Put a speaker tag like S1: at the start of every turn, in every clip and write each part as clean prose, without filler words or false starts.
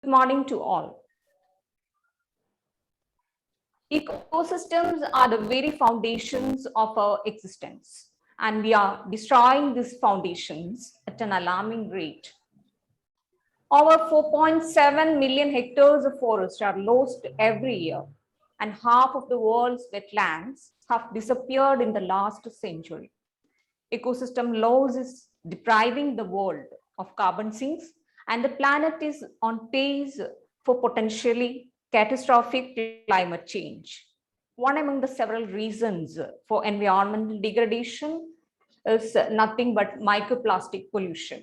S1: Good morning to all. Ecosystems are the very foundations of our existence, and we are destroying these foundations at an alarming rate. Over 4.7 million hectares of forest are lost every year, and half of the world's wetlands have disappeared in the last century. Ecosystem loss is depriving the world of carbon sinks, and the planet is on pace for potentially catastrophic climate change. One among the several reasons for environmental degradation is nothing but microplastic pollution,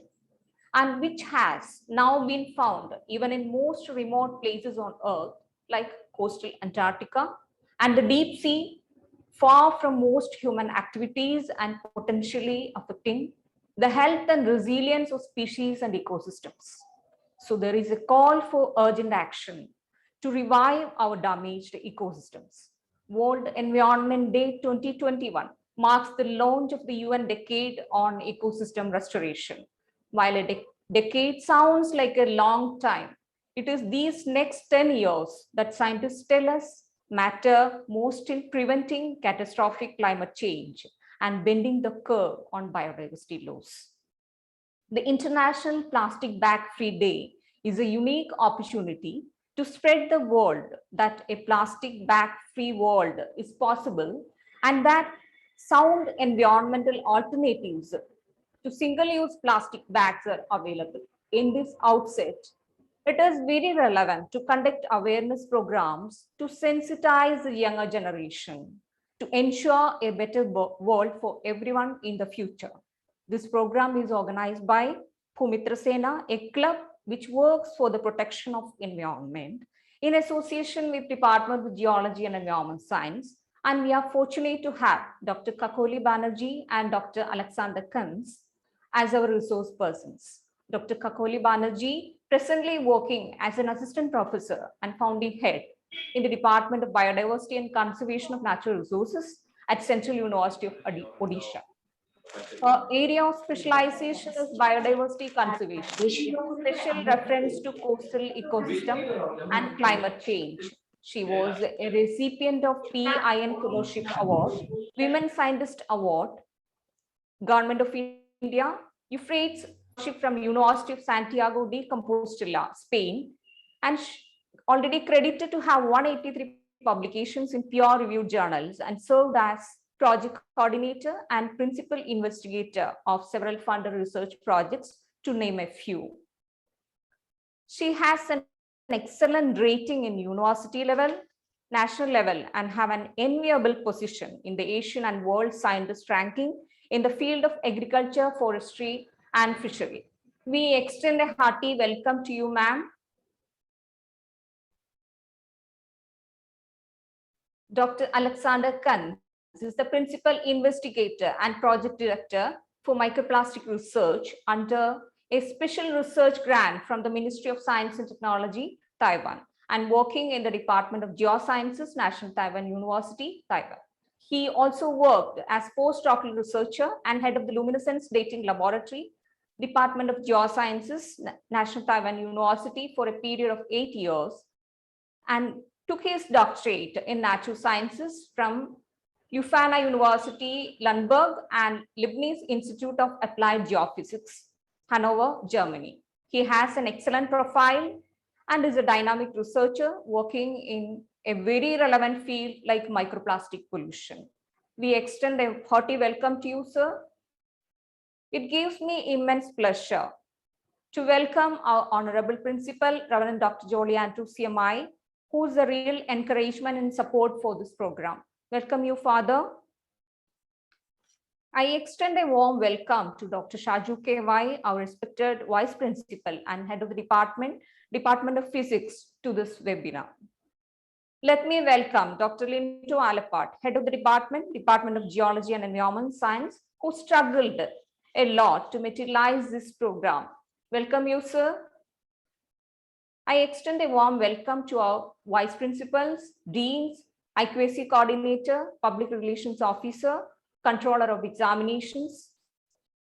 S1: and which has now been found even in most remote places on Earth, like coastal Antarctica and the deep sea, far from most human activities and potentially affecting the health and resilience of species and ecosystems. So there is a call for urgent action to revive our damaged ecosystems. World Environment Day 2021 marks the launch of the UN Decade on Ecosystem Restoration. While a decade sounds like a long time, it is these next 10 years that scientists tell us matter most in preventing catastrophic climate change and bending the curve on biodiversity loss. The International Plastic Bag Free Day is a unique opportunity to spread the word that a plastic bag free world is possible and that sound environmental alternatives to single-use plastic bags are available. In this outset, it is very relevant to conduct awareness programs to sensitize the younger generation to ensure a better world for everyone in the future. This program is organized by Bhumitra Sena, a club which works for the protection of environment in association with Department of Geology and Environment Science. And we are fortunate to have Dr. Kakoli Banerjee and Dr. Alexander Kunz as our resource persons. Dr. Kakoli Banerjee, presently working as an assistant professor and founding head in the Department of Biodiversity and Conservation of Natural Resources at Central University of Odisha. Her area of specialization is biodiversity conservation, with special reference to coastal ecosystem and climate change. She was a recipient of PIN Fellowship Award, Women Scientist Award, Government of India, Euphrates Scholarship from University of Santiago de Compostela, Spain, and already credited to have 183 publications in peer-reviewed journals and served as project coordinator and principal investigator of several funded research projects, to name a few. She has an excellent rating in university level, national level, and have an enviable position in the Asian and world scientist ranking in the field of agriculture, forestry, and fishery. We extend a hearty welcome to you, ma'am. Dr. Alexander Kunz is the principal investigator and project director for microplastic research under a special research grant from the Ministry of Science and Technology, Taiwan, and working in the Department of Geosciences, National Taiwan University, Taiwan. He also worked as postdoctoral researcher and head of the Luminescence Dating Laboratory, Department of Geosciences, National Taiwan University for a period of 8 years, and took his doctorate in natural sciences from Leuphana University, Lundberg, and Leibniz Institute of Applied Geophysics, Hanover, Germany. He has an excellent profile and is a dynamic researcher working in a very relevant field like microplastic pollution. We extend a hearty welcome to you, sir. It gives me immense pleasure to welcome our Honorable Principal, Reverend Dr. Jolie Andrews, CMI, who is a real encouragement and support for this program. Welcome you, Father. I extend a warm welcome to Dr. Shaju KY, our respected Vice Principal and Head of the Department of Physics, to this webinar. Let me welcome Dr. Linto Alapat, Head of the Department of Geology and Environment Science, who struggled a lot to materialize this program. Welcome you, sir. I extend a warm welcome to our Vice Principals, Deans, IQAC Coordinator, Public Relations Officer, Controller of Examinations,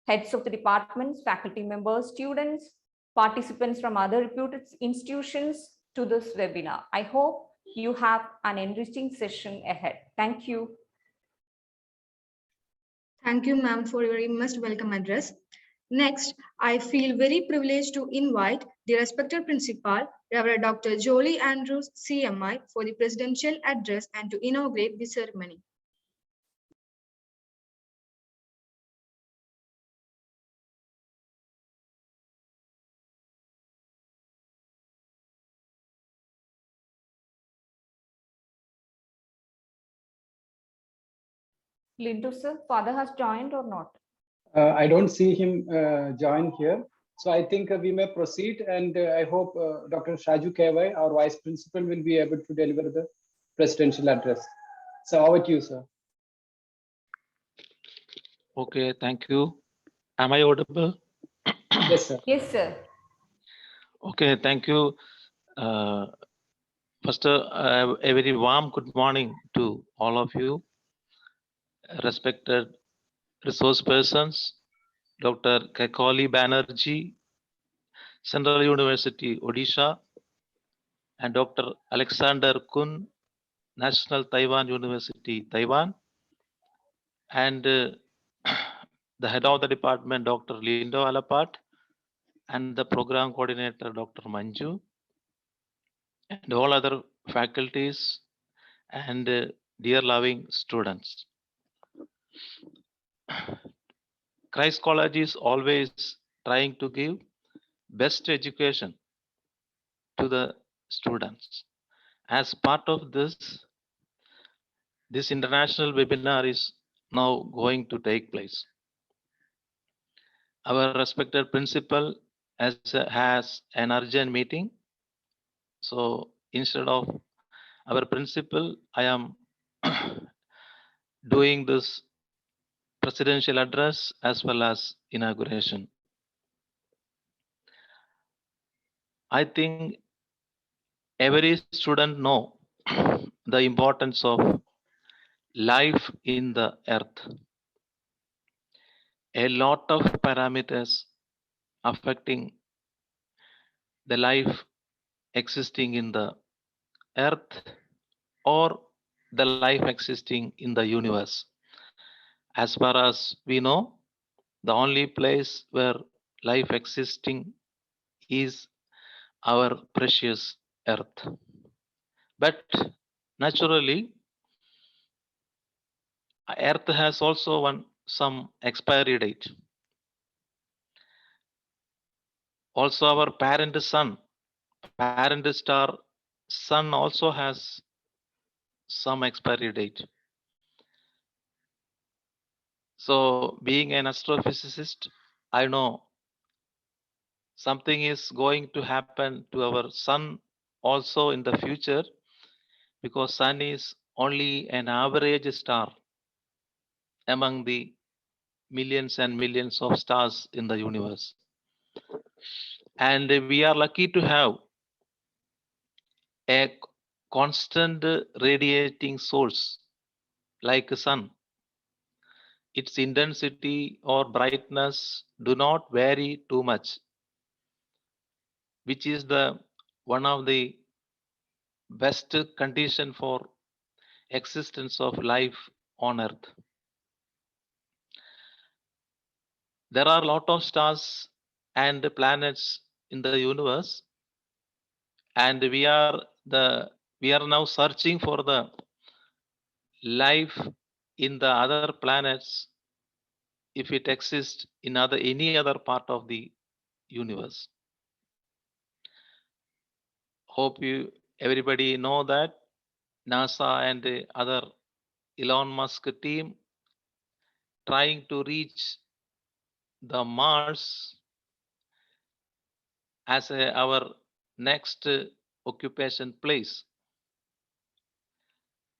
S1: heads of the departments, faculty members, students, participants from other reputed institutions to this webinar. I hope you have an enriching session ahead. Thank you.
S2: Thank you, ma'am, for your most welcome address. Next, I feel very privileged to invite the respected principal, Reverend Dr. Jolie Andrews, CMI, for the presidential address and to inaugurate the ceremony.
S1: Lindu sir, father has joined or not?
S3: I don't see him join here. So I think we may proceed, and I hope Dr. Shaju Kevai, our Vice Principal, will be able to deliver the presidential address. So over to you, sir.
S4: Okay, thank you. Am I audible?
S3: Yes, sir.
S1: Yes, sir.
S4: Okay, thank you. First, a very warm good morning to all of you, respected resource persons, Dr. Kekoli Banerjee, Central University, Odisha, and Dr. Alexander Kun, National Taiwan University, Taiwan, and the head of the department, Dr. Lindo Alapat, and the program coordinator, Dr. Manju, and all other faculties and dear loving students. Christ College is always trying to give best education to the students. As part of this international webinar is now going to take place. Our respected principal has an urgent meeting. So instead of our principal, I am doing this presidential address as well as inauguration. I think every student know the importance of life in the earth. A lot of parameters affecting the life existing in the earth or the life existing in the universe. As far as we know, the only place where life existing is our precious earth. But naturally, earth has also some expiry date. Also our parent sun, parent star sun also has some expiry date. So being an astrophysicist, I know something is going to happen to our sun also in the future, because sun is only an average star among the millions and millions of stars in the universe. And we are lucky to have a constant radiating source like a sun. Its intensity or brightness do not vary too much, which is the one of the best condition for existence of life on earth. There are a lot of stars and planets in the universe, and we are now searching for the life in the other planets if it exists in any other part of the universe. Hope everybody know that NASA and the other Elon Musk team trying to reach the Mars as our next occupation place.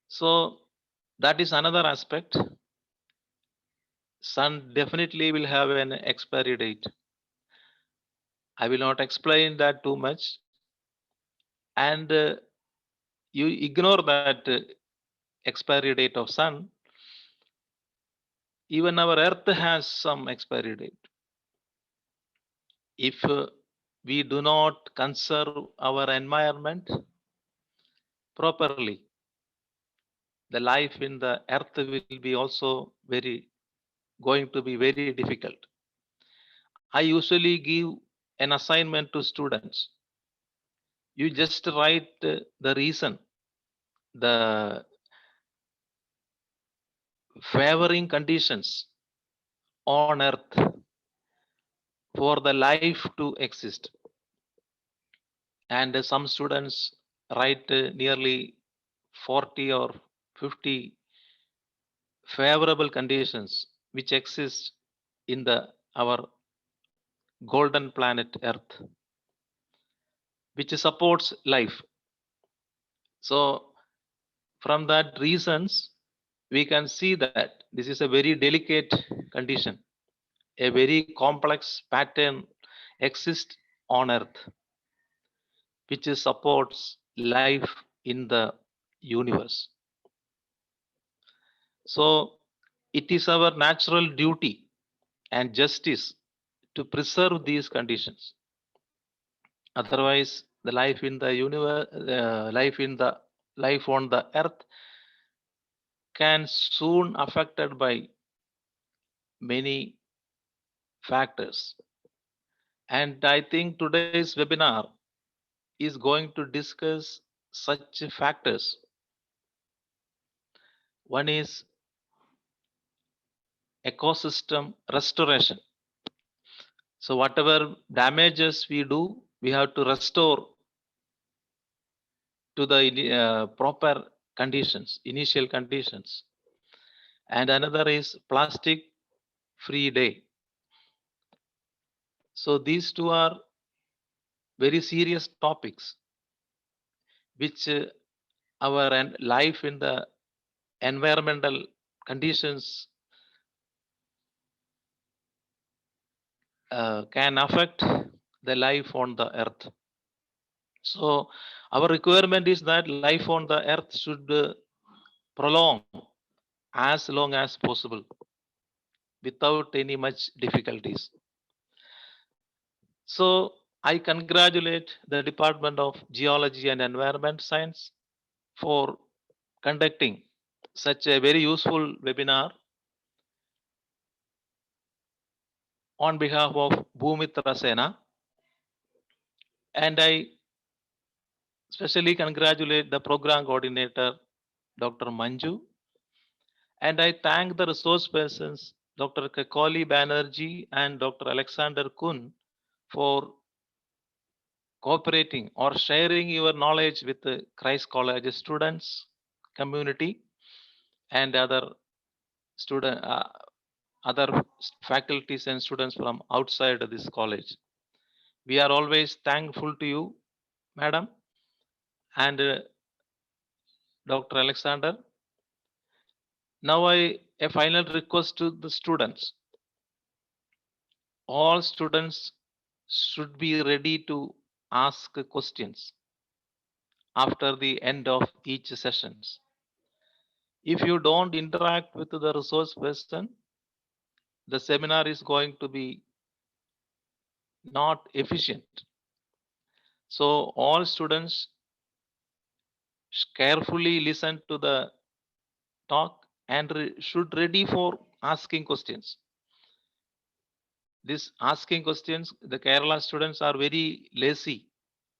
S4: So that is another aspect. Sun definitely will have an expiry date. I will not explain that too much. And you ignore that expiry date of sun. Even our earth has some expiry date. If we do not conserve our environment properly, the life in the earth will be also going to be very difficult. I usually give an assignment to students. You just write the reason, the favoring conditions on earth for the life to exist. And some students write nearly 40 or 50 favorable conditions which exist in our golden planet earth, which supports life. So from that reasons, we can see that this is a very delicate condition. A very complex pattern exists on earth, which supports life in the universe. So it is our natural duty and justice to preserve these conditions. Otherwise, the life in the universe, life on the earth can soon affected by many factors. And I think today's webinar is going to discuss such factors. One is ecosystem restoration. So whatever damages we do, we have to restore to the proper conditions, initial conditions. And another is plastic free day. So these two are very serious topics which our life in the environmental conditions can affect the life on the earth. So our requirement is that life on the earth should prolong as long as possible without any much difficulties. So I congratulate the Department of Geology and Environment Science for conducting such a very useful webinar on behalf of Bhumitra Sena. And I especially congratulate the program coordinator, Dr. Manju. And I thank the resource persons, Dr. Kakoli Banerjee and Dr. Alexander Kun, for cooperating or sharing your knowledge with the Christ College students, community, and other faculties and students from outside of this college. We are always thankful to you, Madam, and Dr. Alexander. Now a final request to the students. All students should be ready to ask questions after the end of each sessions. If you don't interact with the resource person, the seminar is going to be not efficient. So all students carefully listen to the talk and should ready for asking questions. This asking questions, the Kerala students are very lazy,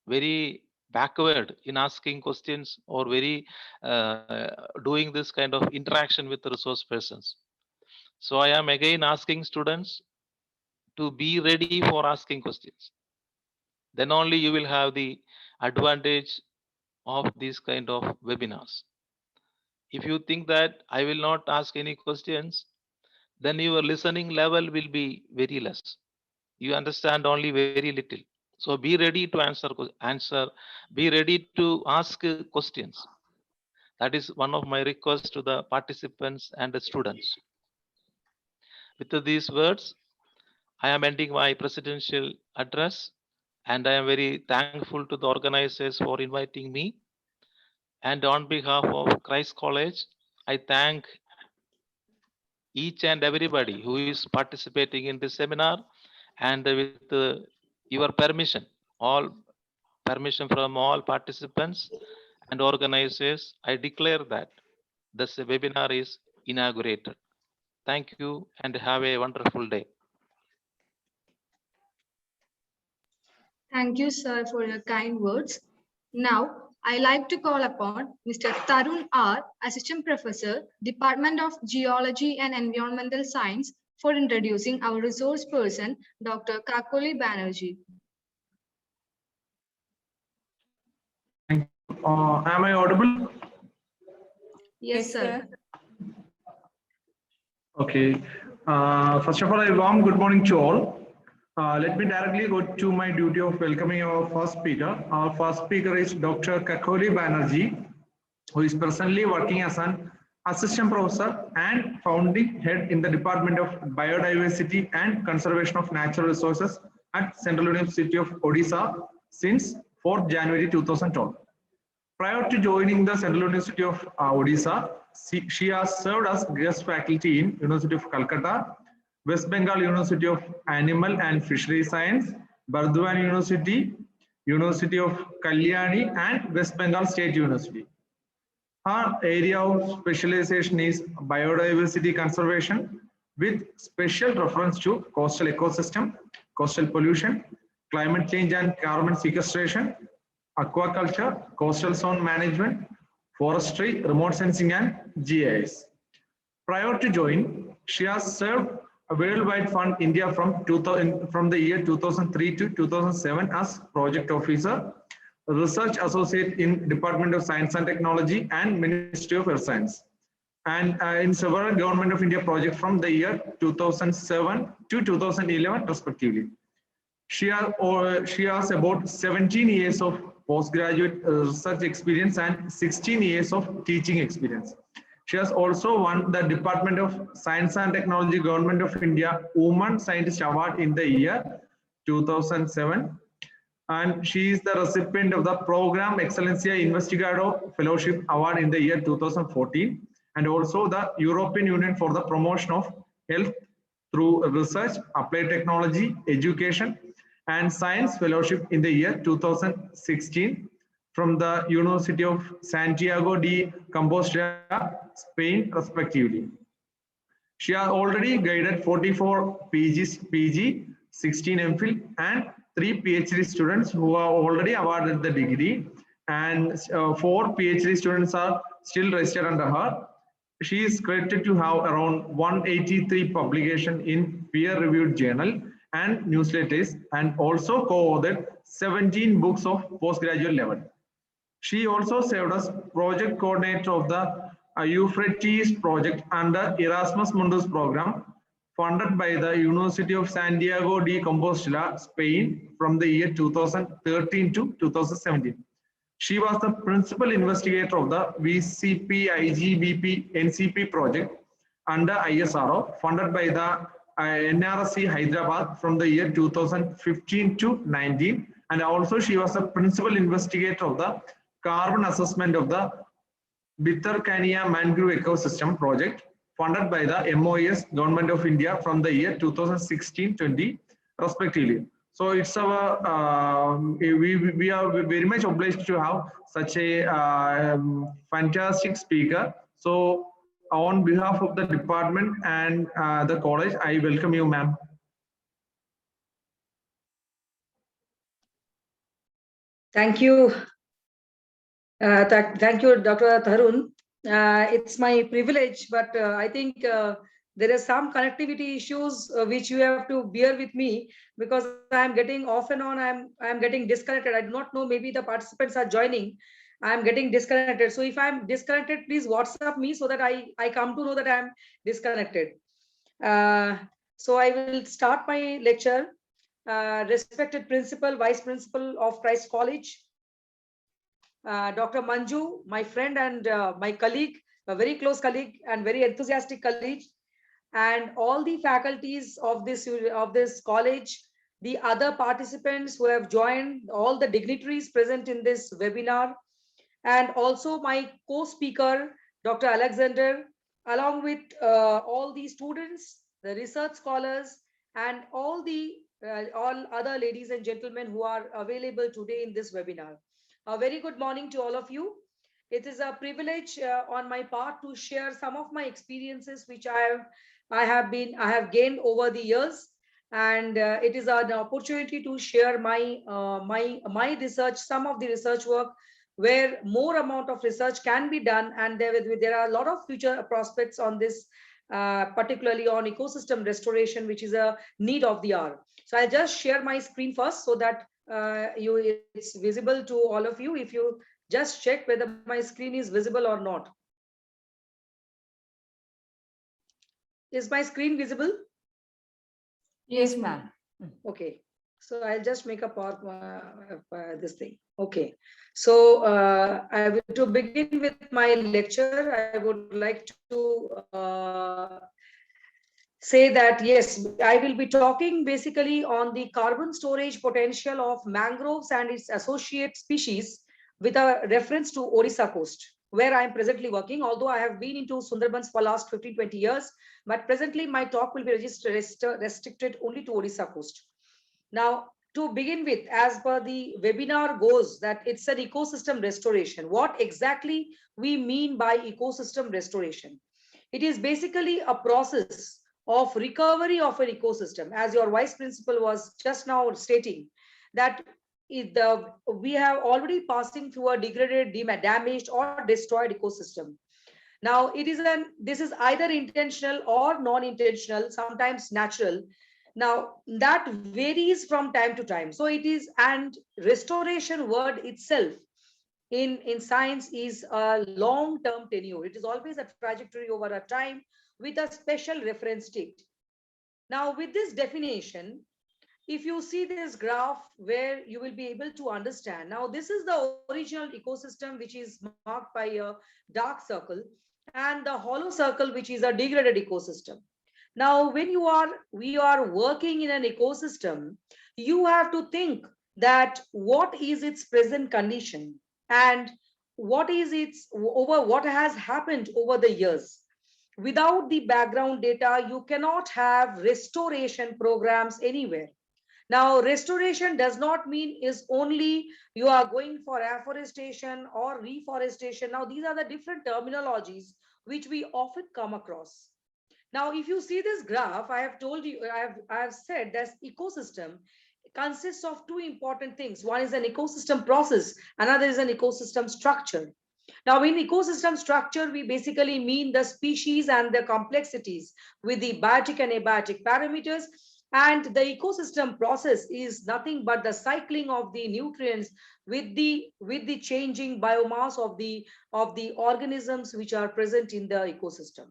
S4: very backward in asking questions or very doing this kind of interaction with the resource persons. So I am again asking students to be ready for asking questions. Then only you will have the advantage of these kind of webinars. If you think that I will not ask any questions, then your listening level will be very less. You understand only very little. So be ready to answer, be ready to ask questions. That is one of my requests to the participants and the students. With these words, I am ending my presidential address, and I am very thankful to the organizers for inviting me. And on behalf of Christ College, I thank each and everybody who is participating in this seminar. And with your permission, all permission from all participants and organizers, I declare that this webinar is inaugurated. Thank you and have a wonderful day.
S2: Thank you, sir, for your kind words. Now, I like to call upon Mr. Tarun R., Assistant Professor, Department of Geology and Environmental Science, for introducing our resource person, Dr. Kakoli Banerjee.
S5: Am I audible?
S2: Yes, sir.
S5: Okay. First of all, a warm good morning to all. Let me directly go to my duty of welcoming our first speaker. Our first speaker is Dr. Kakoli Banerjee, who is presently working as an assistant professor and founding head in the Department of Biodiversity and Conservation of Natural Resources at Central University of Odisha since 4th January 2012. Prior to joining the Central University of Odisha, she has served as guest faculty in University of Calcutta, West Bengal University of Animal and Fishery Science, Burdwan University, University of Kalyani, and West Bengal State University. Her area of specialization is biodiversity conservation with special reference to coastal ecosystem, coastal pollution, climate change and carbon sequestration, aquaculture, coastal zone management, forestry, remote sensing, and GIS. Prior to join, she has served a Worldwide Fund India from the year 2003 to 2007 as project officer, research associate in Department of Science and Technology and Ministry of Earth Science, and in several Government of India projects from the year 2007 to 2011 respectively. She has about 17 years of postgraduate research experience and 16 years of teaching experience. She has also won the Department of Science and Technology Government of India Woman Scientist Award in the year 2007. And she is the recipient of the Program Excellencia Investigado Fellowship Award in the year 2014, and also the European Union for the Promotion of Health through Research, Applied Technology, Education, and Science Fellowship in the year 2016 from the University of Santiago de Compostela, Spain, respectively. She has already guided 44 PG, 16 MPhil, and 3 PhD students who are already awarded the degree, and 4 PhD students are still registered under her. She is credited to have around 183 publications in peer-reviewed journal and newsletters, and also co-authored 17 books of postgraduate level. She also served as project coordinator of the Euphrates project under Erasmus Mundus program, funded by the University of Santiago de Compostela, Spain, from the year 2013 to 2017. She was the principal investigator of the VCP IGBP NCP project under ISRO, funded by the NRC Hyderabad from the year 2015 to 19. And also she was the principal investigator of the carbon assessment of the Bhitarkania mangrove ecosystem project, funded by the MOES Government of India from the year 2016-20 respectively. So it's our we are very much obliged to have such a fantastic speaker. So on behalf of the department and the college, I welcome you, ma'am.
S6: Thank you. Thank you, Dr. Tarun. It's my privilege, but I think there are some connectivity issues which you have to bear with me, because I'm getting off and on, I'm getting disconnected. I do not know, maybe the participants are joining. I'm getting disconnected. So if I'm disconnected, please WhatsApp me so that I come to know that I'm disconnected. So I will start my lecture. Respected Principal, Vice Principal of Christ College, Dr. Manju, my friend and my colleague, a very close colleague and very enthusiastic colleague, and all the faculties of this college, the other participants who have joined, all the dignitaries present in this webinar, and also my co-speaker, Dr. Alexander, along with all the students, the research scholars, and all the all other ladies and gentlemen who are available today in this webinar. A very good morning to all of you. It is a privilege on my part to share some of my experiences which I have gained over the years, and it is an opportunity to share my research, some of the research work where more amount of research can be done, and there are a lot of future prospects on this, particularly on ecosystem restoration, which is a need of the hour. So I'll just share my screen first so that it's visible to all of you. If you just check whether my screen is visible or not. Is my screen visible?
S1: Yes, ma'am.
S6: Okay. So I'll just make a part this thing. Okay. So to begin with my lecture, I would like to say that, yes, I will be talking basically on the carbon storage potential of mangroves and its associate species with a reference to Odisha coast, where I am presently working, although I have been into Sundarbans for last 15-20 years, but presently my talk will be restricted only to Odisha coast. Now, to begin with, as per the webinar goes, that it's an ecosystem restoration. What exactly we mean by ecosystem restoration? It is basically a process of recovery of an ecosystem, as your vice principal was just now stating, that we have already passing through a degraded, damaged or destroyed ecosystem. Now, this is either intentional or non-intentional, sometimes natural. Now, that varies from time to time. So it is, and restoration word itself in science is a long-term tenure. It is always a trajectory over a time with a special reference date. Now, with this definition, if you see this graph where you will be able to understand, now this is the original ecosystem, which is marked by a dark circle, and the hollow circle, which is a degraded ecosystem. Now, when we are working in an ecosystem, you have to think that what is its present condition and what has happened over the years. Without the background data, you cannot have restoration programs anywhere. Now, restoration does not mean is only you are going for afforestation or reforestation. Now, these are the different terminologies which we often come across. Now, if you see this graph, I have told you, I have said that ecosystem consists of two important things. One is an ecosystem process, another is an ecosystem structure. Now, in ecosystem structure, we basically mean the species and the complexities with the biotic and abiotic parameters. And the ecosystem process is nothing but the cycling of the nutrients with the changing biomass of the organisms which are present in the ecosystem.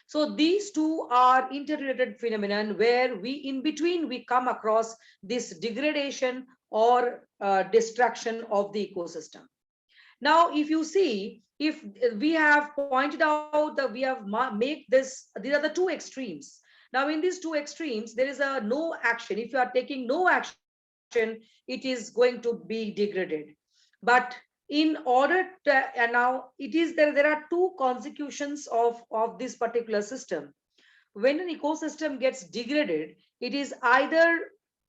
S6: So these two are interrelated phenomenon where in between we come across this degradation or destruction of the ecosystem. Now, if you see, if we have pointed out that we have made this, these are the two extremes. Now, in these two extremes, there is a no action. If you are taking no action, it is going to be degraded. But in order to, and now it is there are two consecutions of this particular system. When an ecosystem gets degraded, it is either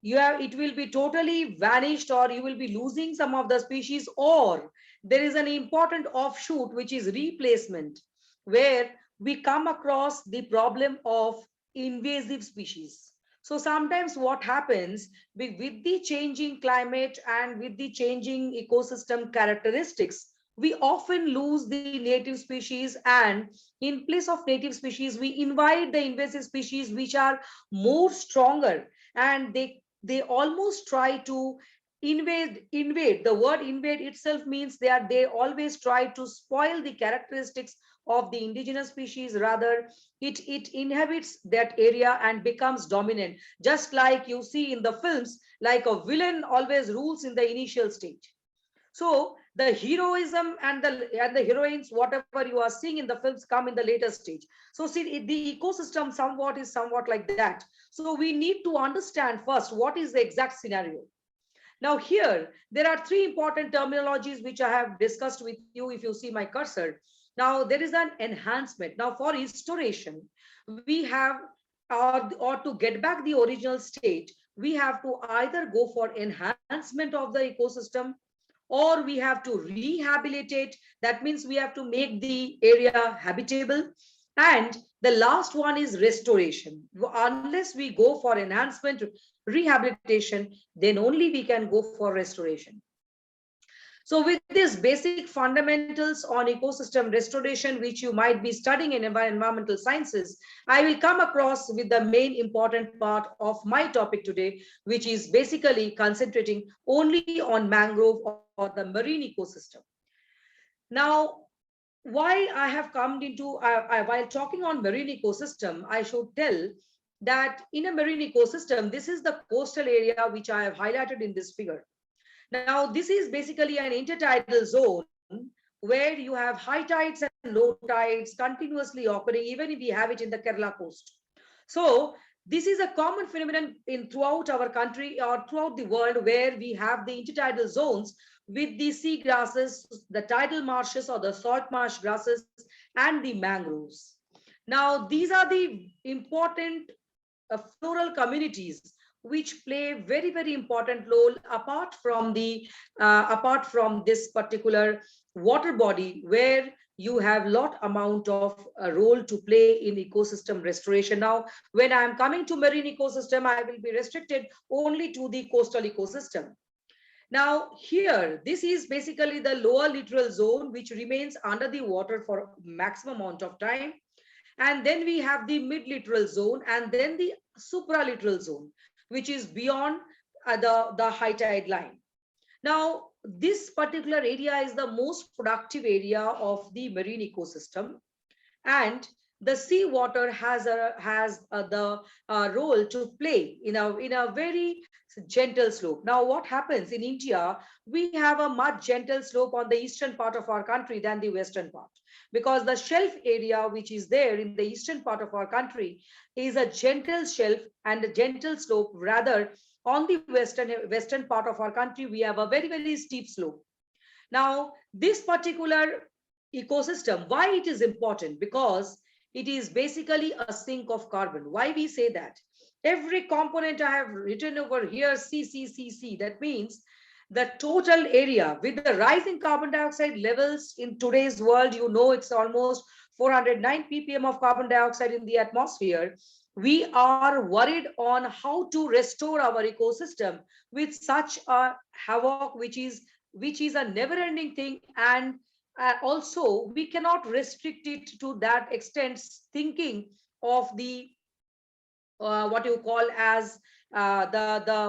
S6: it will be totally vanished, or you will be losing some of the species, or there is an important offshoot, which is replacement, where we come across the problem of invasive species. So sometimes what happens with the changing climate and with the changing ecosystem characteristics, we often lose the native species, and in place of native species, we invite the invasive species which are more stronger, and they almost try to invade. The word invade itself means they always try to spoil the characteristics of the indigenous species. Rather, it inhabits that area and becomes dominant, just like you see in the films, like a villain always rules in the initial stage. So the heroism and the heroines, whatever you are seeing in the films, come in the later stage. So see, the ecosystem is somewhat like that. So we need to understand first what is the exact scenario. Now here, there are three important terminologies which I have discussed with you if you see my cursor. Now there is an enhancement. Now for restoration, we have, or to get back the original state, we have to either go for enhancement of the ecosystem, or we have to rehabilitate. That means we have to make the area habitable. And the last one is restoration. Unless we go for enhancement, rehabilitation, then only we can go for restoration. So with these basic fundamentals on ecosystem restoration, which you might be studying in environmental sciences, I will come across with the main important part of my topic today, which is basically concentrating only on mangrove or the marine ecosystem. Now, why I have come into, while talking on marine ecosystem, I should tell that in a marine ecosystem, this is the coastal area which I have highlighted in this figure. Now, this is basically an intertidal zone where you have high tides and low tides continuously occurring, even if we have it in the Kerala coast. So this is a common phenomenon in throughout our country or throughout the world, where we have the intertidal zones with the sea grasses, the tidal marshes or the salt marsh grasses, and the mangroves. Now, these are the important floral communities which play very, very important role apart from this particular water body, where you have lot amount of role to play in ecosystem restoration. Now, when I am coming to marine ecosystem, I will be restricted only to the coastal ecosystem. Now, here, this is basically the lower littoral zone, which remains under the water for maximum amount of time. And then we have the mid-littoral zone, and then the supralittoral zone, which is beyond the high tide line. Now, this particular area is the most productive area of the marine ecosystem, and the seawater has the role to play in a very gentle slope. Now, what happens in India, we have a much gentle slope on the eastern part of our country than the western part, because the shelf area which is there in the eastern part of our country is a gentle shelf and a gentle slope. Rather, on the western part of our country, we have a very, very steep slope. Now, this particular ecosystem, why it is important? Because it is basically a sink of carbon. Why we say that? Every component I have written over here, C. That means the total area with the rising carbon dioxide levels in today's world, you know, it's almost 409 ppm of carbon dioxide in the atmosphere. We are worried on how to restore our ecosystem with such a havoc, which is a never-ending thing. And also, we cannot restrict it to that extent, thinking of the what you call as the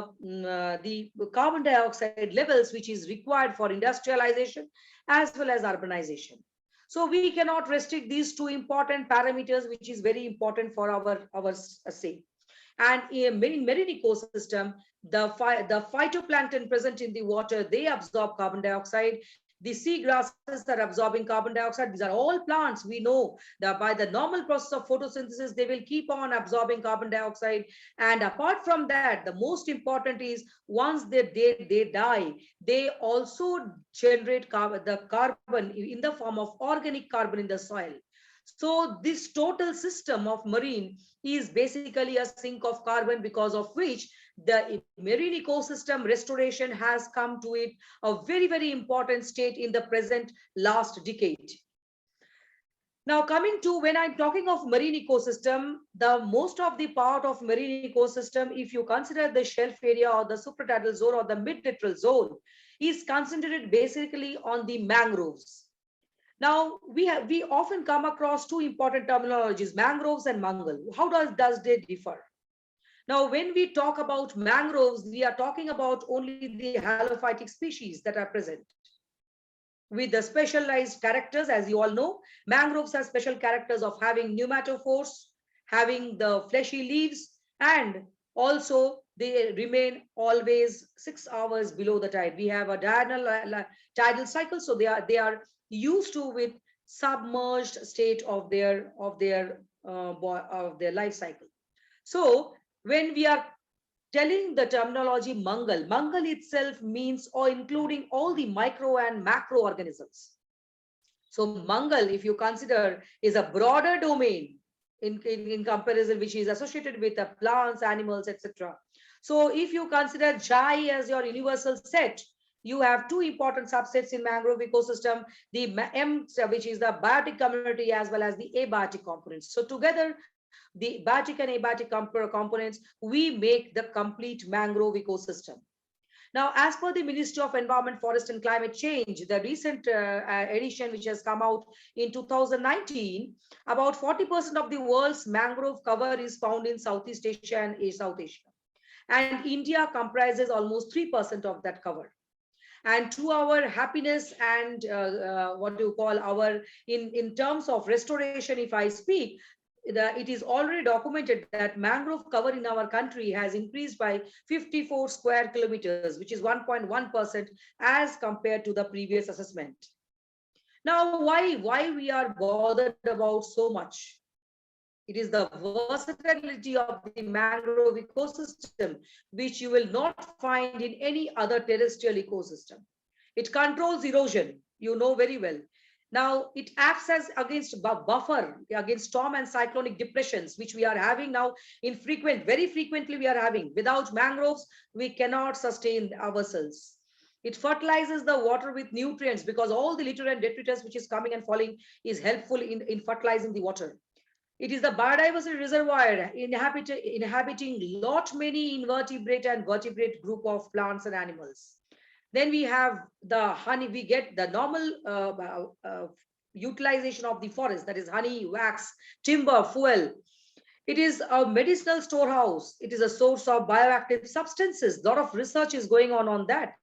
S6: carbon dioxide levels which is required for industrialization as well as urbanization. So we cannot restrict these two important parameters, which is very important for our say. And in marine ecosystem, the phytoplankton present in the water, they absorb carbon dioxide. The sea grasses are absorbing carbon dioxide. These are all plants. We know that by the normal process of photosynthesis, they will keep on absorbing carbon dioxide. And apart from that, the most important is once they die, they also generate the carbon in the form of organic carbon in the soil. So this total system of marine is basically a sink of carbon, because of which the marine ecosystem restoration has come to it a very, very important state in the present last decade. Now, coming to when I'm talking of marine ecosystem, the most of the part of marine ecosystem, if you consider the shelf area or the supratidal zone or the mid-littoral zone, is concentrated basically on the mangroves. Now, we often come across two important terminologies, mangroves and mangle. How does they differ? Now, when we talk about mangroves, we are talking about only the halophytic species that are present with the specialized characters. As you all know, mangroves have special characters of having pneumatophores, having the fleshy leaves, and also they remain always 6 hours below the tide. We have a diurnal tidal cycle, so they are used to with submerged state of their life cycle. So when we are telling the terminology mangal itself means or including all the micro and macro organisms. So mangal, if you consider, is a broader domain in comparison, which is associated with the plants, animals, etc. So if you consider JAI as your universal set, you have two important subsets in mangrove ecosystem, the M, which is the biotic community, as well as the abiotic components. So together, the biotic and abiotic components, we make the complete mangrove ecosystem. Now, as per the Ministry of Environment, Forest and Climate Change, the recent edition which has come out in 2019, about 40% of the world's mangrove cover is found in Southeast Asia and South Asia. And India comprises almost 3% of that cover. And to our happiness and what do you call our, in terms of restoration, if I speak, it is already documented that mangrove cover in our country has increased by 54 square kilometers, which is 1.1% as compared to the previous assessment. Now, why we are bothered about so much? It is the versatility of the mangrove ecosystem, which you will not find in any other terrestrial ecosystem. It controls erosion, you know very well. Now, it acts as against buffer against storm and cyclonic depressions, which we are having now very frequently we are having. Without mangroves, we cannot sustain ourselves. It fertilizes the water with nutrients because all the litter and detritus which is coming and falling is helpful in fertilizing the water. It is the biodiversity reservoir inhabiting lot many invertebrate and vertebrate group of plants and animals. Then we have the honey, we get the normal utilization of the forest, that is honey, wax, timber, fuel. It is a medicinal storehouse. It is a source of bioactive substances. A lot of research is going on that.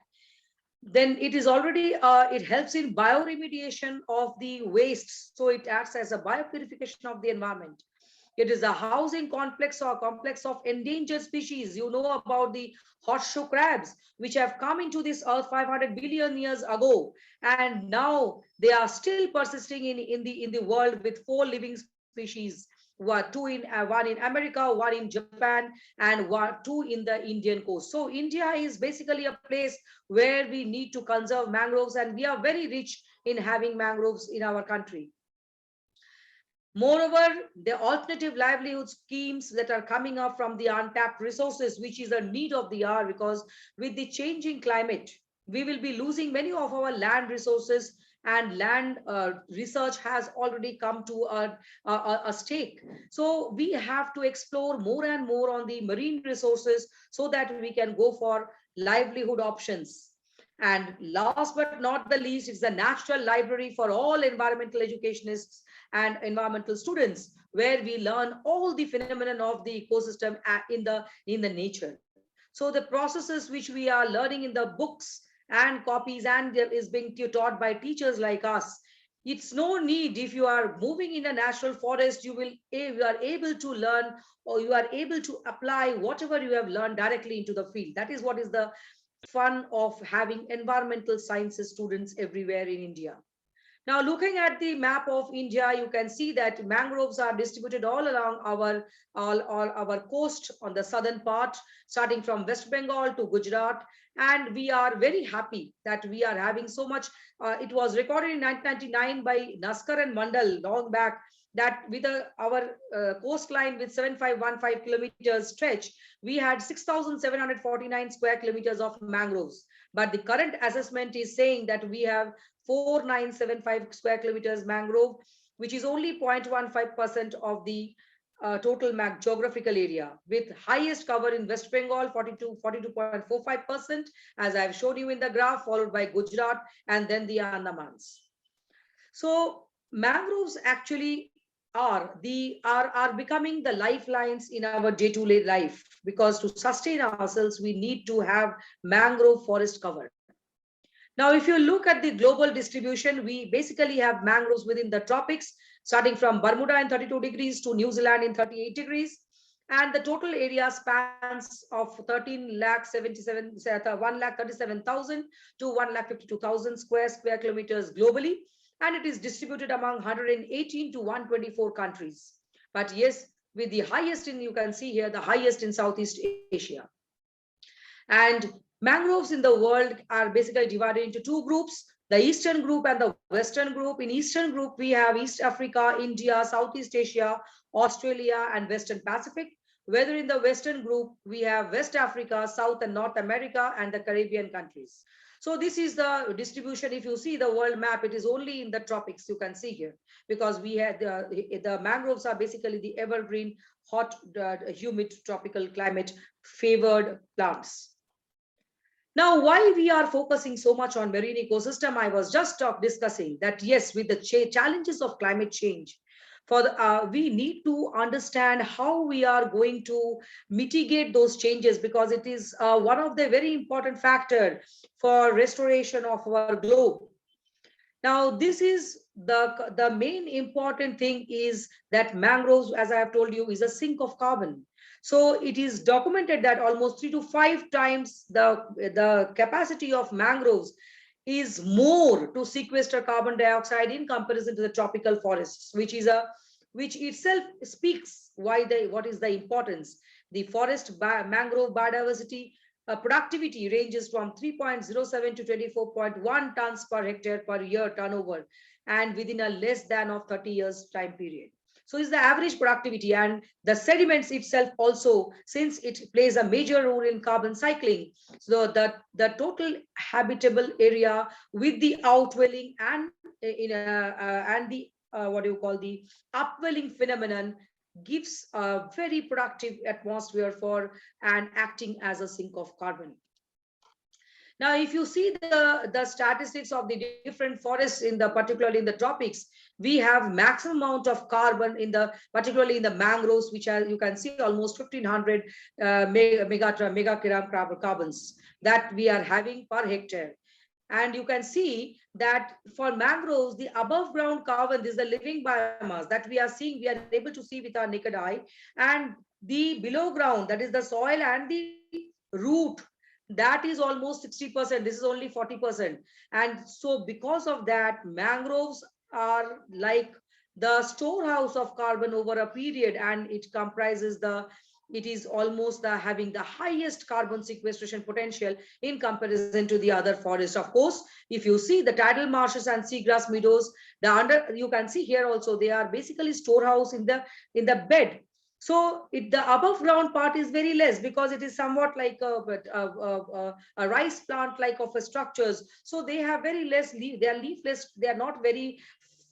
S6: Then it is already, it helps in bioremediation of the wastes. So it acts as a biopurification of the environment. It is a housing complex or complex of endangered species. You know about the horseshoe crabs, which have come into this earth 500 billion years ago. And now they are still persisting in the world with 4 living species. One in America, one in Japan, and 2 in the Indian coast. So India is basically a place where we need to conserve mangroves, and we are very rich in having mangroves in our country. Moreover, the alternative livelihood schemes that are coming up from the untapped resources, which is a need of the hour, because with the changing climate, we will be losing many of our land resources, and land research has already come to a stake. So we have to explore more and more on the marine resources so that we can go for livelihood options. And last but not the least, it's a natural library for all environmental educationists and environmental students, where we learn all the phenomenon of the ecosystem in the nature. So the processes which we are learning in the books and copies and is being taught by teachers like us, it's no need. If you are moving in a natural forest, you are able to learn, or you are able to apply whatever you have learned directly into the field. That is what is the fun of having environmental sciences students everywhere in India. Now, looking at the map of India, you can see that mangroves are distributed all along our coast on the southern part, starting from West Bengal to Gujarat. And we are very happy that we are having so much. It was recorded in 1999 by Naskar and Mandal long back, that with our coastline with 7515 kilometers stretch, we had 6,749 square kilometers of mangroves. But the current assessment is saying that we have 4,975 square kilometers mangrove, which is only 0.15% of the total geographical area, with highest cover in West Bengal, 42.45%, as I've shown you in the graph, followed by Gujarat and then the Andamans. So mangroves actually are becoming the lifelines in our day-to-day life, because to sustain ourselves, we need to have mangrove forest cover. Now, if you look at the global distribution, we basically have mangroves within the tropics, starting from Bermuda in 32 degrees to New Zealand in 38 degrees. And the total area spans of 1,37,000 to 1,52,000 square kilometers globally. And it is distributed among 118 to 124 countries. But yes, with the highest you can see here, the highest in Southeast Asia. And mangroves in the world are basically divided into 2 groups, the Eastern group and the Western group. In Eastern group, we have East Africa, India, Southeast Asia, Australia, and Western Pacific. whether in the Western group, we have West Africa, South and North America, and the Caribbean countries. So this is the distribution. If you see the world map, it is only in the tropics you can see here, because we had the mangroves are basically the evergreen, hot, humid tropical climate favored plants. Now, why we are focusing so much on marine ecosystem, I was just discussing that yes, with the challenges of climate change, we need to understand how we are going to mitigate those changes, because it is one of the very important factor for restoration of our globe. Now, this is the main important thing is that mangroves, as I have told you, is a sink of carbon. So it is documented that almost 3 to 5 times the capacity of mangroves is more to sequester carbon dioxide in comparison to the tropical forests, which itself speaks what is the importance. The mangrove biodiversity productivity ranges from 3.07 to 24.1 tons per hectare per year turnover, and within a less than of 30 years time period. So is the average productivity, and the sediments itself also, since it plays a major role in carbon cycling. So the total habitable area with the outwelling and the what do you call the upwelling phenomenon gives a very productive atmosphere for and acting as a sink of carbon. Now, if you see the statistics of the different forests particularly in the tropics, we have maximum amount of carbon particularly in the mangroves, which are, you can see, almost 1500 megagram carbons that we are having per hectare. And you can see that for mangroves, the above ground carbon, this is the living biomass that we are seeing, we are able to see with our naked eye. And the below ground, that is the soil and the root, that is almost 60%. This is only 40%. And so because of that, mangroves are like the storehouse of carbon over a period, and it comprises it is almost having the highest carbon sequestration potential in comparison to the other forests. Of course, if you see the tidal marshes and seagrass meadows, you can see here also, they are basically storehouse in the bed. So the above ground part is very less, because it is somewhat like a rice plant like of a structures. So they have very less they are leafless, they are not very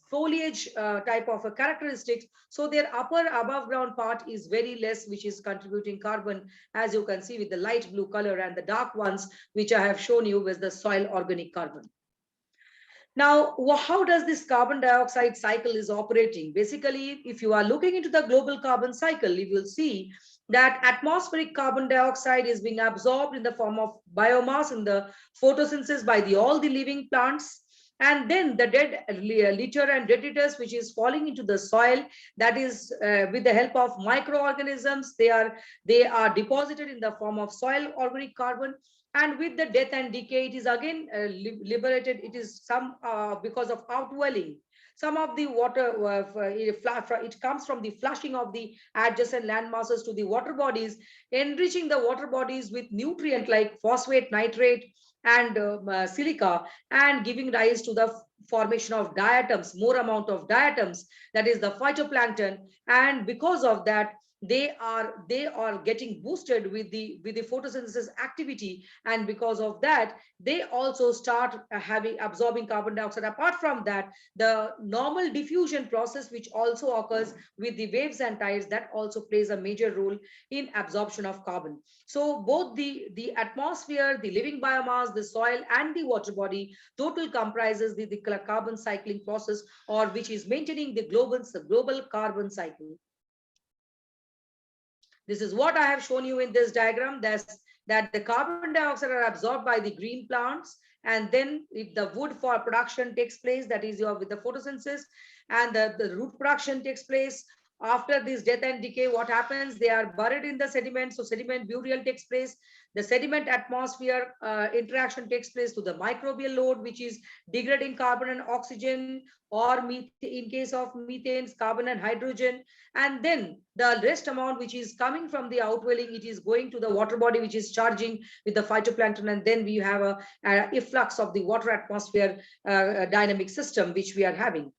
S6: foliage type of a characteristics. So their above ground part is very less, which is contributing carbon, as you can see with the light blue color, and the dark ones, which I have shown you, with the soil organic carbon. Now, how does this carbon dioxide cycle is operating? Basically, if you are looking into the global carbon cycle, you will see that atmospheric carbon dioxide is being absorbed in the form of biomass in the photosynthesis by all the living plants. And then the dead litter and detritus, which is falling into the soil, that is with the help of microorganisms, they are deposited in the form of soil organic carbon. And with the death and decay, it is again liberated. It is because of outwelling. Some of the water, it comes from the flushing of the adjacent land masses to the water bodies, enriching the water bodies with nutrient like phosphate, nitrate, and silica, and giving rise to the formation of diatoms, more amount of diatoms, that is the phytoplankton. And because of that, they are getting boosted with the photosynthesis activity, and because of that, they also start absorbing carbon dioxide. Apart from that, the normal diffusion process, which also occurs with the waves and tides, that also plays a major role in absorption of carbon. So both the atmosphere, the living biomass, the soil, and the water body total comprises the carbon cycling process, or which is maintaining the global carbon cycle. This is what I have shown you in this diagram, that the carbon dioxide are absorbed by the green plants, and then if the wood for production takes place, that is with the photosynthesis, and the root production takes place. After this death and decay, what happens? They are buried in the sediment. So sediment burial takes place. The sediment atmosphere interaction takes place to the microbial load, which is degrading carbon and oxygen, or in case of methane, carbon and hydrogen. And then the rest amount, which is coming from the outwelling, it is going to the water body, which is charging with the phytoplankton. And then we have a efflux of the water atmosphere dynamic system, which we are having.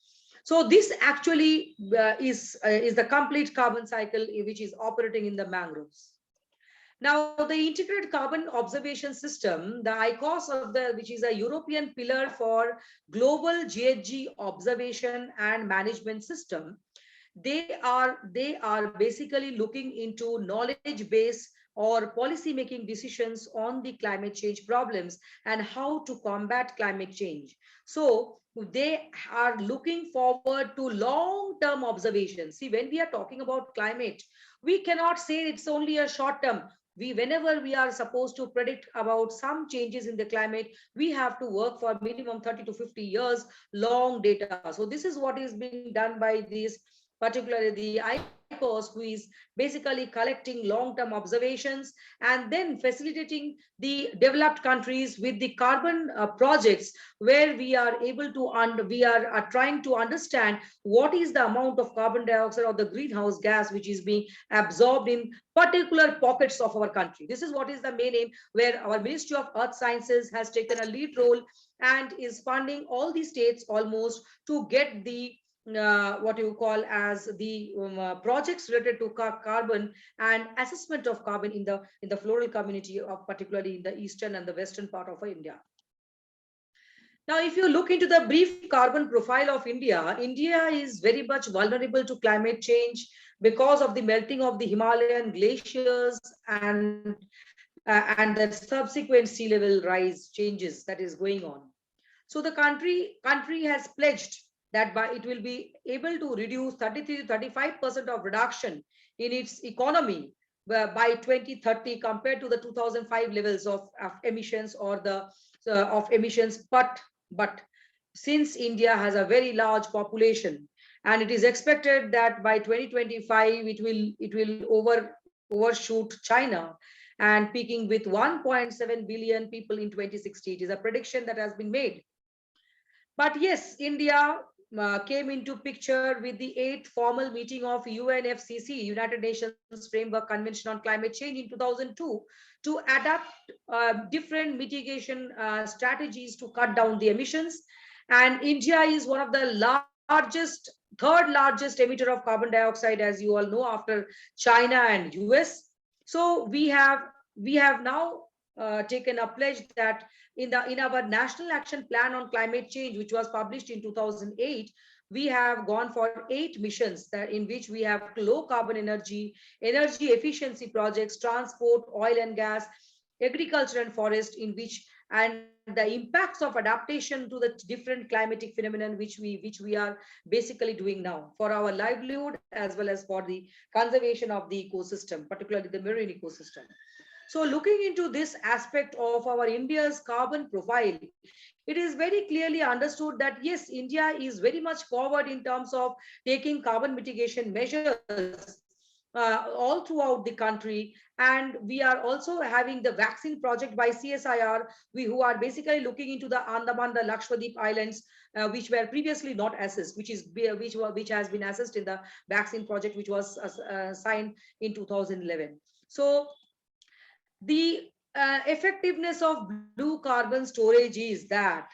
S6: So this actually is the complete carbon cycle which is operating in the mangroves. Now, the integrated carbon observation system, the ICOS which is a European pillar for global GHG observation and management system, they are basically looking into knowledge base or policy making decisions on the climate change problems and how to combat climate change. So they are looking forward to long term observations. See, when we are talking about climate, we cannot say it's only a short term. Whenever we are supposed to predict about some changes in the climate, we have to work for minimum 30 to 50 years long data. So this is what is being done by these, particularly the ICOS, who is basically collecting long-term observations and then facilitating the developed countries with the carbon projects, where we are able to we are trying to understand what is the amount of carbon dioxide or the greenhouse gas which is being absorbed in particular pockets of our country. This is what is the main aim, where our Ministry of Earth Sciences has taken a lead role and is funding all the states almost to get the what you call as the projects related to carbon and assessment of carbon in the floral community of particularly in the eastern and the western part of India. Now, if you look into the brief carbon profile of India, India is very much vulnerable to climate change because of the melting of the Himalayan glaciers and the subsequent sea level rise changes that is going on. So the country has pledged that it will be able to reduce 33 to 35% of reduction in its economy by 2030 compared to the 2005 levels of emissions or the of emissions. But since India has a very large population, and it is expected that by 2025 it will overshoot China and peaking with 1.7 billion people in 2060. It is a prediction that has been made. But yes, India came into picture with the 8th formal meeting of UNFCCC, United Nations Framework Convention on Climate Change in 2002, to adapt different mitigation strategies to cut down the emissions. And India is one of the third largest emitter of carbon dioxide, as you all know, after China and US. So we have now taken a pledge that in our National Action Plan on Climate Change, which was published in 2008, we have gone for 8 missions in which we have low carbon energy efficiency projects, transport, oil and gas, agriculture and forest, and the impacts of adaptation to the different climatic phenomenon which we are basically doing now for our livelihood as well as for the conservation of the ecosystem, particularly the marine ecosystem. So looking into this aspect of our India's carbon profile, it is very clearly understood that yes, India is very much forward in terms of taking carbon mitigation measures all throughout the country. And we are also having the vaccine project by CSIR, who are basically looking into the Andaman, the Lakshadweep Islands, which were previously not assessed, which has been assessed in the vaccine project, which was signed in 2011. So the effectiveness of blue carbon storage is that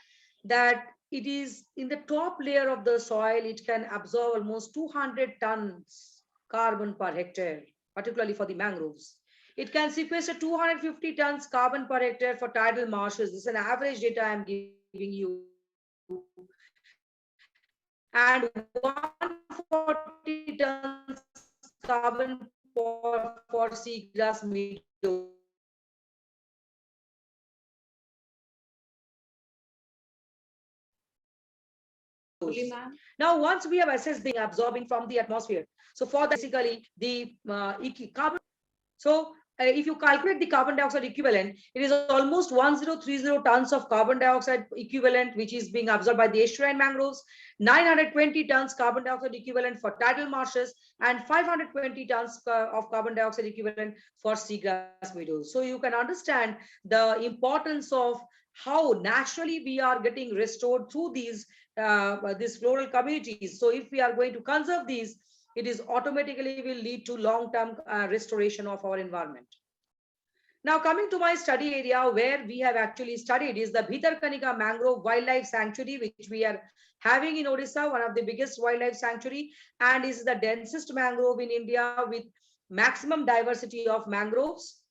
S6: it is in the top layer of the soil. It can absorb almost 200 tons carbon per hectare, particularly for the mangroves. It can sequester 250 tons carbon per hectare for tidal marshes. This is an average data I am giving you. And 140 tons carbon for seagrass meadows. Now, once we have assessed the absorbing from the atmosphere, so for basically the carbon, so if you calculate the carbon dioxide equivalent, it is almost 1030 tons of carbon dioxide equivalent, which is being absorbed by the estuarine mangroves, 920 tons carbon dioxide equivalent for tidal marshes, and 520 tons of carbon dioxide equivalent for seagrass meadows. So you can understand the importance of how naturally we are getting restored through these floral communities. So if we are going to conserve these, it is automatically will lead to long-term restoration of our environment. Now coming to my study area where we have actually studied is the Bhitarkanika Mangrove Wildlife Sanctuary, which we are having in Odisha, one of the biggest wildlife sanctuary, and is the densest mangrove in India with maximum diversity of mangroves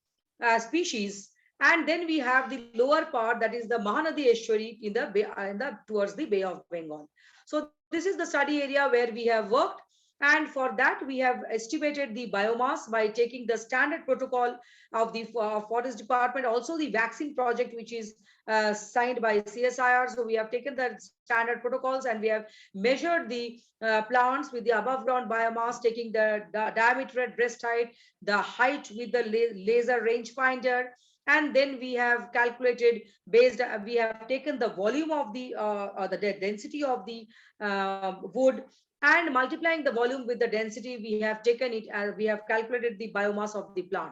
S6: species. And then we have the lower part, that is the Mahanadi estuary in the towards the Bay of Bengal. So this is the study area where we have worked. And for that, we have estimated the biomass by taking the standard protocol of the Forest Department, also the vaccine project, which is signed by CSIR. So we have taken the standard protocols and we have measured the plants with the above ground biomass, taking the diameter at breast height, the height with the laser rangefinder. And then we have calculated we have taken the volume of the density of the wood, and multiplying the volume with the density, we have taken it as we have calculated the biomass of the plant.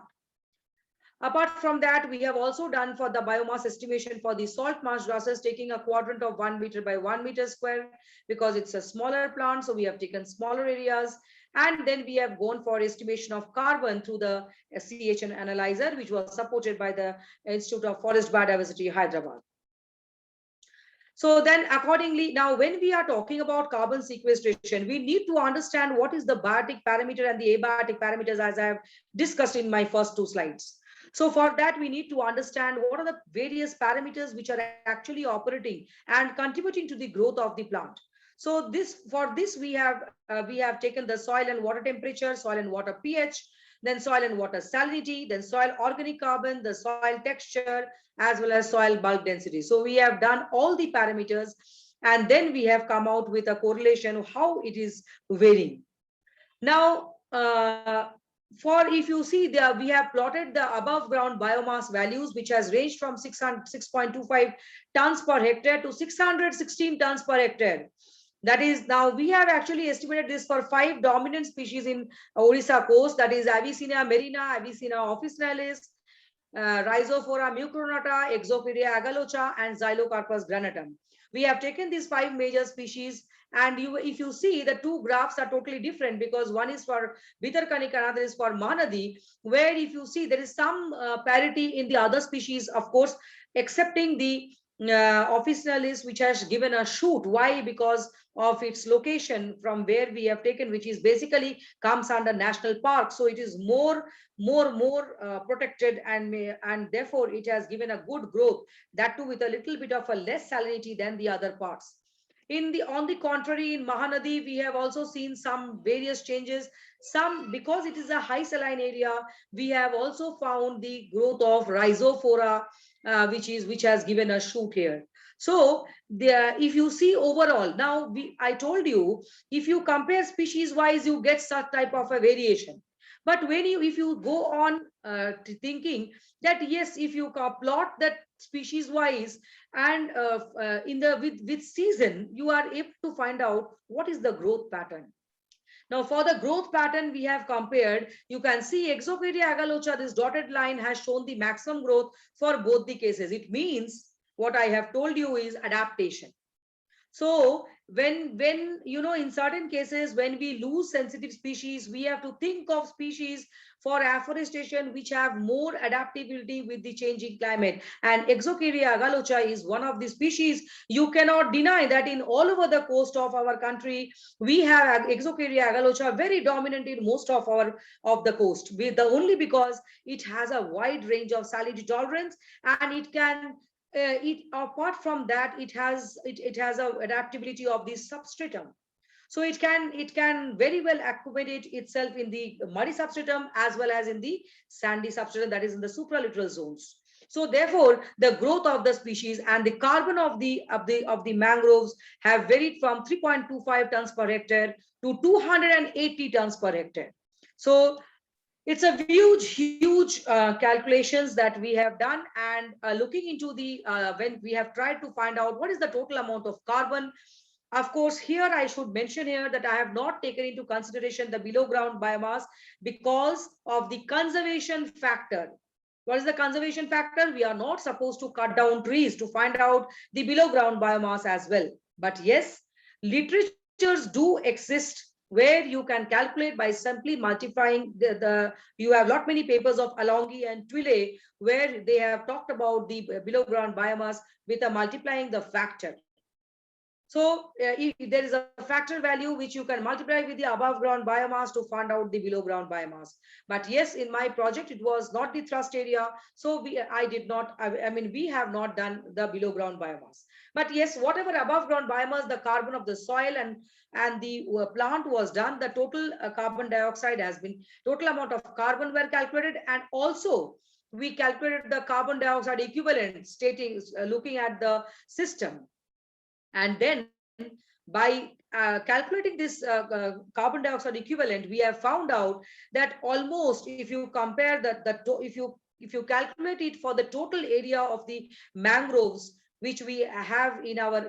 S6: Apart from that, we have also done for the biomass estimation for the salt marsh grasses, taking a quadrant of 1 meter by 1 meter square, because it's a smaller plant. So we have taken smaller areas. And then we have gone for estimation of carbon through the CHN analyzer, which was supported by the Institute of Forest Biodiversity, Hyderabad. So then accordingly, now when we are talking about carbon sequestration, we need to understand what is the biotic parameter and the abiotic parameters, as I have discussed in my first 2 slides. So for that, we need to understand what are the various parameters which are actually operating and contributing to the growth of the plant. So for this, we have taken the soil and water temperature, soil and water pH, then soil and water salinity, then soil organic carbon, the soil texture, as well as soil bulk density. So we have done all the parameters, and then we have come out with a correlation of how it is varying. Now, if you see there, we have plotted the above ground biomass values, which has ranged from 6.25 tons per hectare to 616 tons per hectare. That is, now we have actually estimated this for 5 dominant species in Odisha coast, that is Avicennia marina, Avicennia officinalis, Rhizophora mucronata, Exopedia agalocha, and Xylocarpus granatum. We have taken these 5 major species, and if you see, the 2 graphs are totally different, because one is for Bhitarkanika, another is for Mahanadi, where if you see there is some parity in the other species, of course, excepting the officinalis, which has given a shoot. Why? Because of its location from where we have taken, which is basically comes under national park, so it is more protected, and therefore it has given a good growth, that too with a little bit of a less salinity than the other parts. On the contrary, in Mahanadi, we have also seen some various changes. Some, because it is a high saline area, we have also found the growth of Rhizophora, which has given a shoot here. So if you see overall, now I told you, if you compare species wise, you get such type of a variation. But if you go on thinking that yes, if you plot that species wise and with season, you are able to find out what is the growth pattern. Now, for the growth pattern we have compared, you can see Exopedia agalocha, this dotted line has shown the maximum growth for both the cases. It means what I have told you is adaptation. So when in certain cases, when we lose sensitive species, we have to think of species for afforestation which have more adaptability with the changing climate. And Exopedia agalocha is one of the species. You cannot deny that in all over the coast of our country, we have Exopedia agalocha very dominant in most of the coast. Only because it has a wide range of salinity tolerance, and it can. Apart from that, it has a adaptability of the substratum, so it can very well accommodate itself in the muddy substratum as well as in the sandy substratum, that is in the supralittoral zones. So therefore, the growth of the species and the carbon of the mangroves have varied from 3.25 tons per hectare to 280 tons per hectare. So it's a huge calculations that we have done, and looking into the when we have tried to find out what is the total amount of carbon. Of course, here I should mention here that I have not taken into consideration the below ground biomass because of the conservation factor. What is the conservation factor? We are not supposed to cut down trees to find out the below ground biomass as well. But yes, literatures do exist where you can calculate by simply multiplying you have lot many papers of Alongi and Twilley, where they have talked about the below ground biomass with a multiplying the factor. So if there is a factor value which you can multiply with the above ground biomass to find out the below ground biomass. But yes, in my project, it was not the thrust area. So I mean, we have not done the below ground biomass. But yes, whatever above ground biomass, the carbon of the soil and the plant was done, the total carbon dioxide has been, total amount of carbon were calculated. And also we calculated the carbon dioxide equivalent stating, looking at the system. And then by calculating this carbon dioxide equivalent, we have found out that almost, if you compare if you calculate it for the total area of the mangroves which we have in our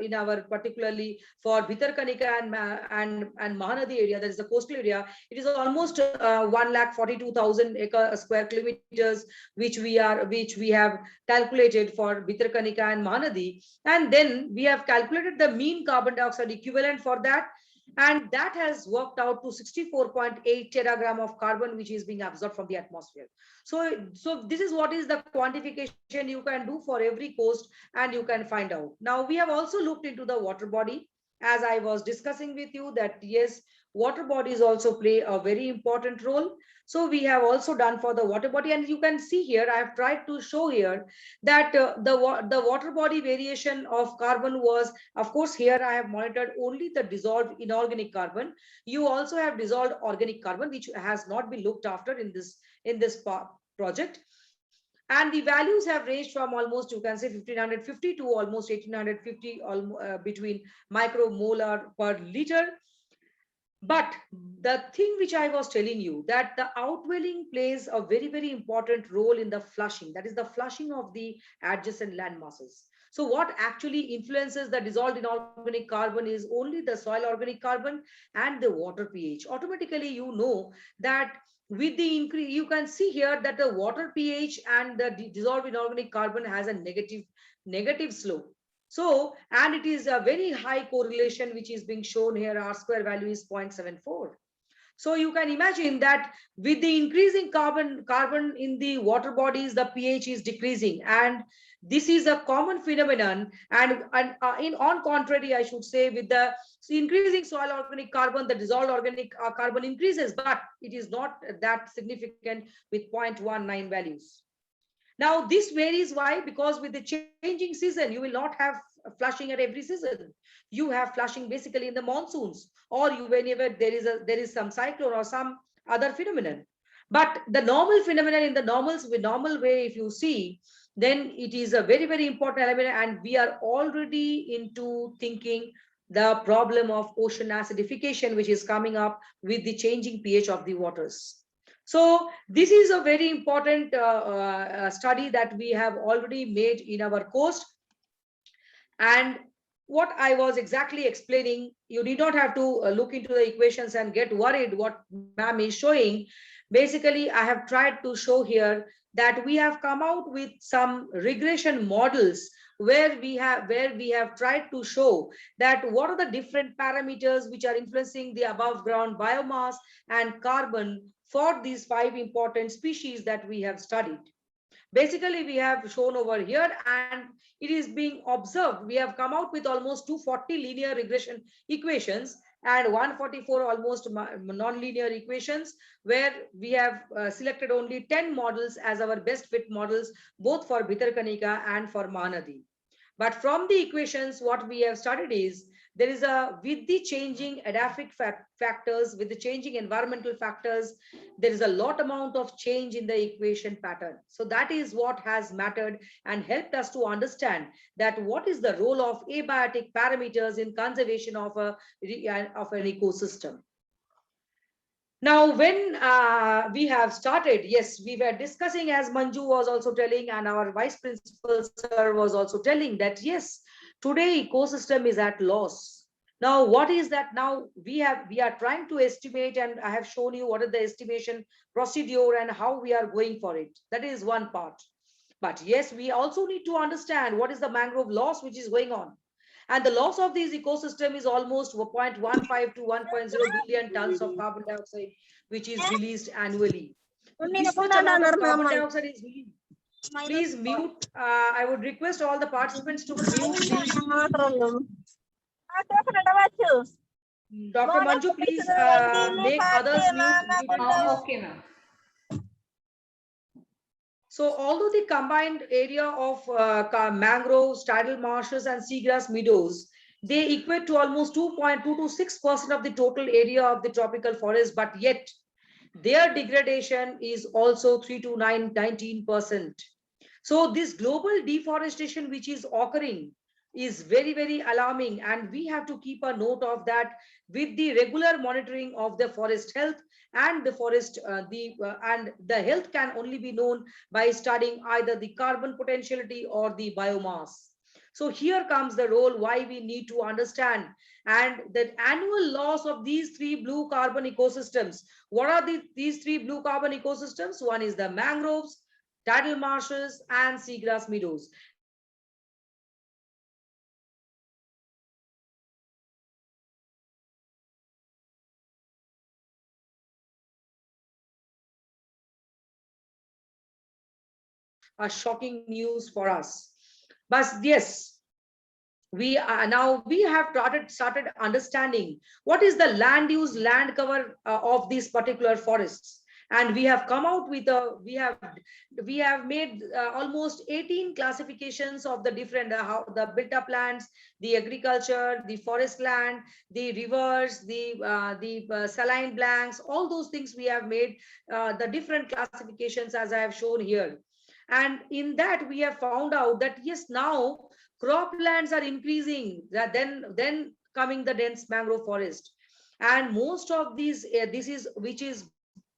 S6: particularly for Bhitarkanika and Mahanadi area, that is the coastal area, it is almost 1,42,000 square kilometers which we have calculated for Bhitarkanika and Mahanadi. And then we have calculated the mean carbon dioxide equivalent for that, and that has worked out to 64.8 teragram of carbon which is being absorbed from the atmosphere. So this is what is the quantification you can do for every coast, and you can find out. Now we have also looked into the water body, as I was discussing with you, that yes, water bodies also play a very important role. So we have also done for the water body, and you can see here, I have tried to show here that the water body variation of carbon was, of course, here I have monitored only the dissolved inorganic carbon. You also have dissolved organic carbon, which has not been looked after in this project. And the values have ranged from almost, you can say, 1550 to almost 1850 between micromolar per liter. But the thing which I was telling you, that the outwelling plays a very, very important role in the flushing, that is the flushing of the adjacent land masses. So what actually influences the dissolved inorganic carbon is only the soil organic carbon and the water pH. Automatically, you know that with the increase, you can see here that the water pH and the dissolved inorganic carbon has a negative slope. So, and it is a very high correlation which is being shown here. R square value is 0.74. So you can imagine that with the increasing carbon in the water bodies, the pH is decreasing, and this is a common phenomenon. And on contrary, I should say, with the increasing soil organic carbon, the dissolved organic carbon increases, but it is not that significant with 0.19 values. Now this varies. Why? Because with the changing season, you will not have flushing at every season. You have flushing basically in the monsoons, or whenever there is some cyclone or some other phenomenon. But the normal phenomenon in the normal way, if you see, then it is a very, very important element, and we are already into thinking the problem of ocean acidification, which is coming up with the changing pH of the waters. So this is a very important study that we have already made in our course. And what I was exactly explaining, you need not have to look into the equations and get worried what ma'am is showing. Basically, I have tried to show here that we have come out with some regression models where we have tried to show that what are the different parameters which are influencing the above ground biomass and carbon for these 5 important species that we have studied. Basically, we have shown over here, and it is being observed. We have come out with almost 240 linear regression equations and 144 almost non-linear equations, where we have selected only 10 models as our best fit models, both for Bhitarkanika and for Mahanadi. But from the equations, what we have studied is there is with the changing edaphic factors, with the changing environmental factors, there is a lot amount of change in the equation pattern. So that is what has mattered and helped us to understand that what is the role of abiotic parameters in conservation of an ecosystem. Now, when we have started, yes, we were discussing, as Manju was also telling, and our vice principal sir was also telling, that yes, today ecosystem is at loss. Now, what is that? Now we are trying to estimate, and I have shown you what is the estimation procedure and how we are going for it. That is one part. But yes, we also need to understand what is the mangrove loss which is going on. And the loss of these ecosystem is almost 0.15 to 1.0 billion tons of carbon dioxide, which is released annually. This much amount of carbon dioxide is released. Please mute. I would request all the participants to mute these. Dr. Manju, please make others mute.
S1: Okay, ma'am.
S6: So although the combined area of mangroves, tidal marshes and seagrass meadows, they equate to almost 2.2 to 6% of the total area of the tropical forest, but yet their degradation is also 3 to 19%. So this global deforestation which is occurring is very, very alarming, and we have to keep a note of that with the regular monitoring of the forest health. And the forest and the health can only be known by studying either the carbon potentiality or the biomass. So here comes the role why we need to understand and the annual loss of these three blue carbon ecosystems. What are these three blue carbon ecosystems? One is the mangroves, tidal marshes and seagrass meadows. A shocking news for us. But yes, we have started understanding what is the land use, land cover of these particular forests. And we have come out with we have made almost 18 classifications of the different the built-up lands, the agriculture, the forest land, the rivers, the saline blanks, all those things we have made the different classifications as I have shown here. And in that we have found out that yes, now croplands are increasing, then coming the dense mangrove forest. And most of these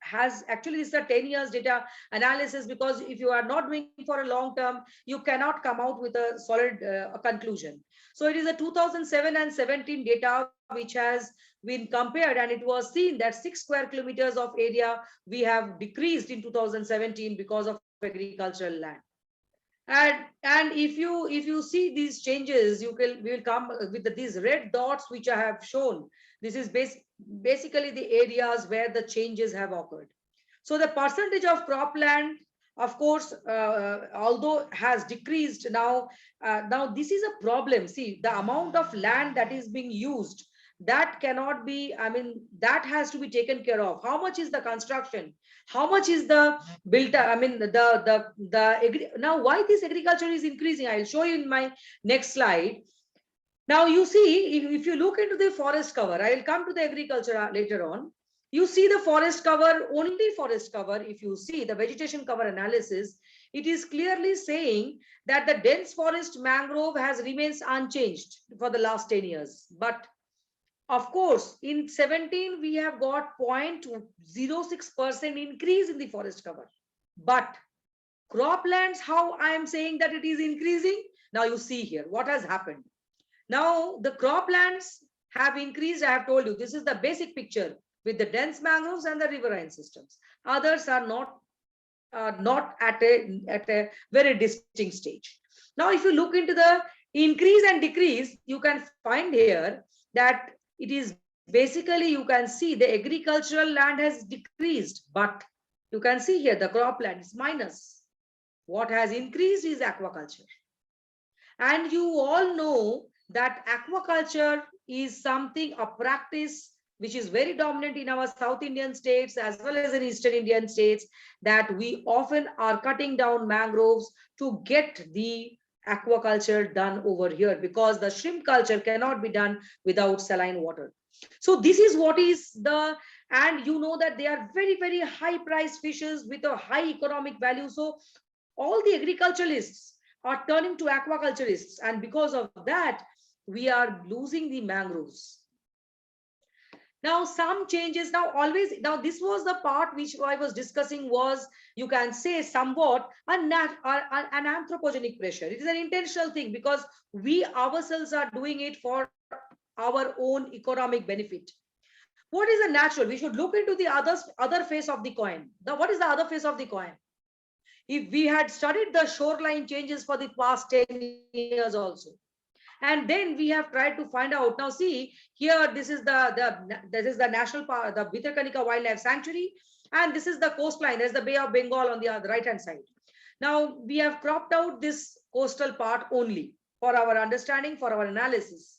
S6: has actually this is a 10 years data analysis, because if you are not doing for a long term, you cannot come out with a solid conclusion. So it is a 2007 and 17 data which has been compared, and it was seen that 6 square kilometers of area we have decreased in 2017 because of agricultural land. And if you see these changes, we will come with these red dots which I have shown. This is basically the areas where the changes have occurred. So the percentage of cropland, of course, although has decreased now, now this is a problem. See, the amount of land that is being used, that cannot be, I mean, that has to be taken care of. How much is the construction? How much is the built up? I mean, now why this agriculture is increasing? I'll show you in my next slide. Now you see, if you look into the forest cover, I'll come to the agriculture later on. You see the forest cover, only forest cover. If you see the vegetation cover analysis, it is clearly saying that the dense forest mangrove has remains unchanged for the last 10 years. But of course, in 17, we have got 0.06% increase in the forest cover. But croplands, how I am saying that it is increasing? Now you see here what has happened. Now the croplands have increased. I have told you, this is the basic picture with the dense mangroves and the riverine systems. Others are not at a very distinct stage. Now, if you look into the increase and decrease, you can find here that it is basically, you can see the agricultural land has decreased, but you can see here the cropland is minus. What has increased is aquaculture. And you all know that aquaculture is something, a practice which is very dominant in our South Indian states as well as in Eastern Indian states, that we often are cutting down mangroves to get the aquaculture done over here, because the shrimp culture cannot be done without saline water. So this is what is the, and you know that they are very, very high priced fishes with a high economic value. So all the agriculturalists are turning to aquaculturists, and because of that, we are losing the mangroves. Now some changes, now this was the part which I was discussing, was, you can say, somewhat an anthropogenic pressure. It is an intentional thing, because we ourselves are doing it for our own economic benefit. What is the natural? We should look into the other face of the coin. What is the other face of the coin? If we had studied the shoreline changes for the past 10 years also, And then we have tried to find out. Now see here, this is the national park, the Bhitarkanika Wildlife Sanctuary, and this is the coastline. There's the Bay of Bengal on the right hand side. Now we have cropped out this coastal part only for our understanding, for our analysis.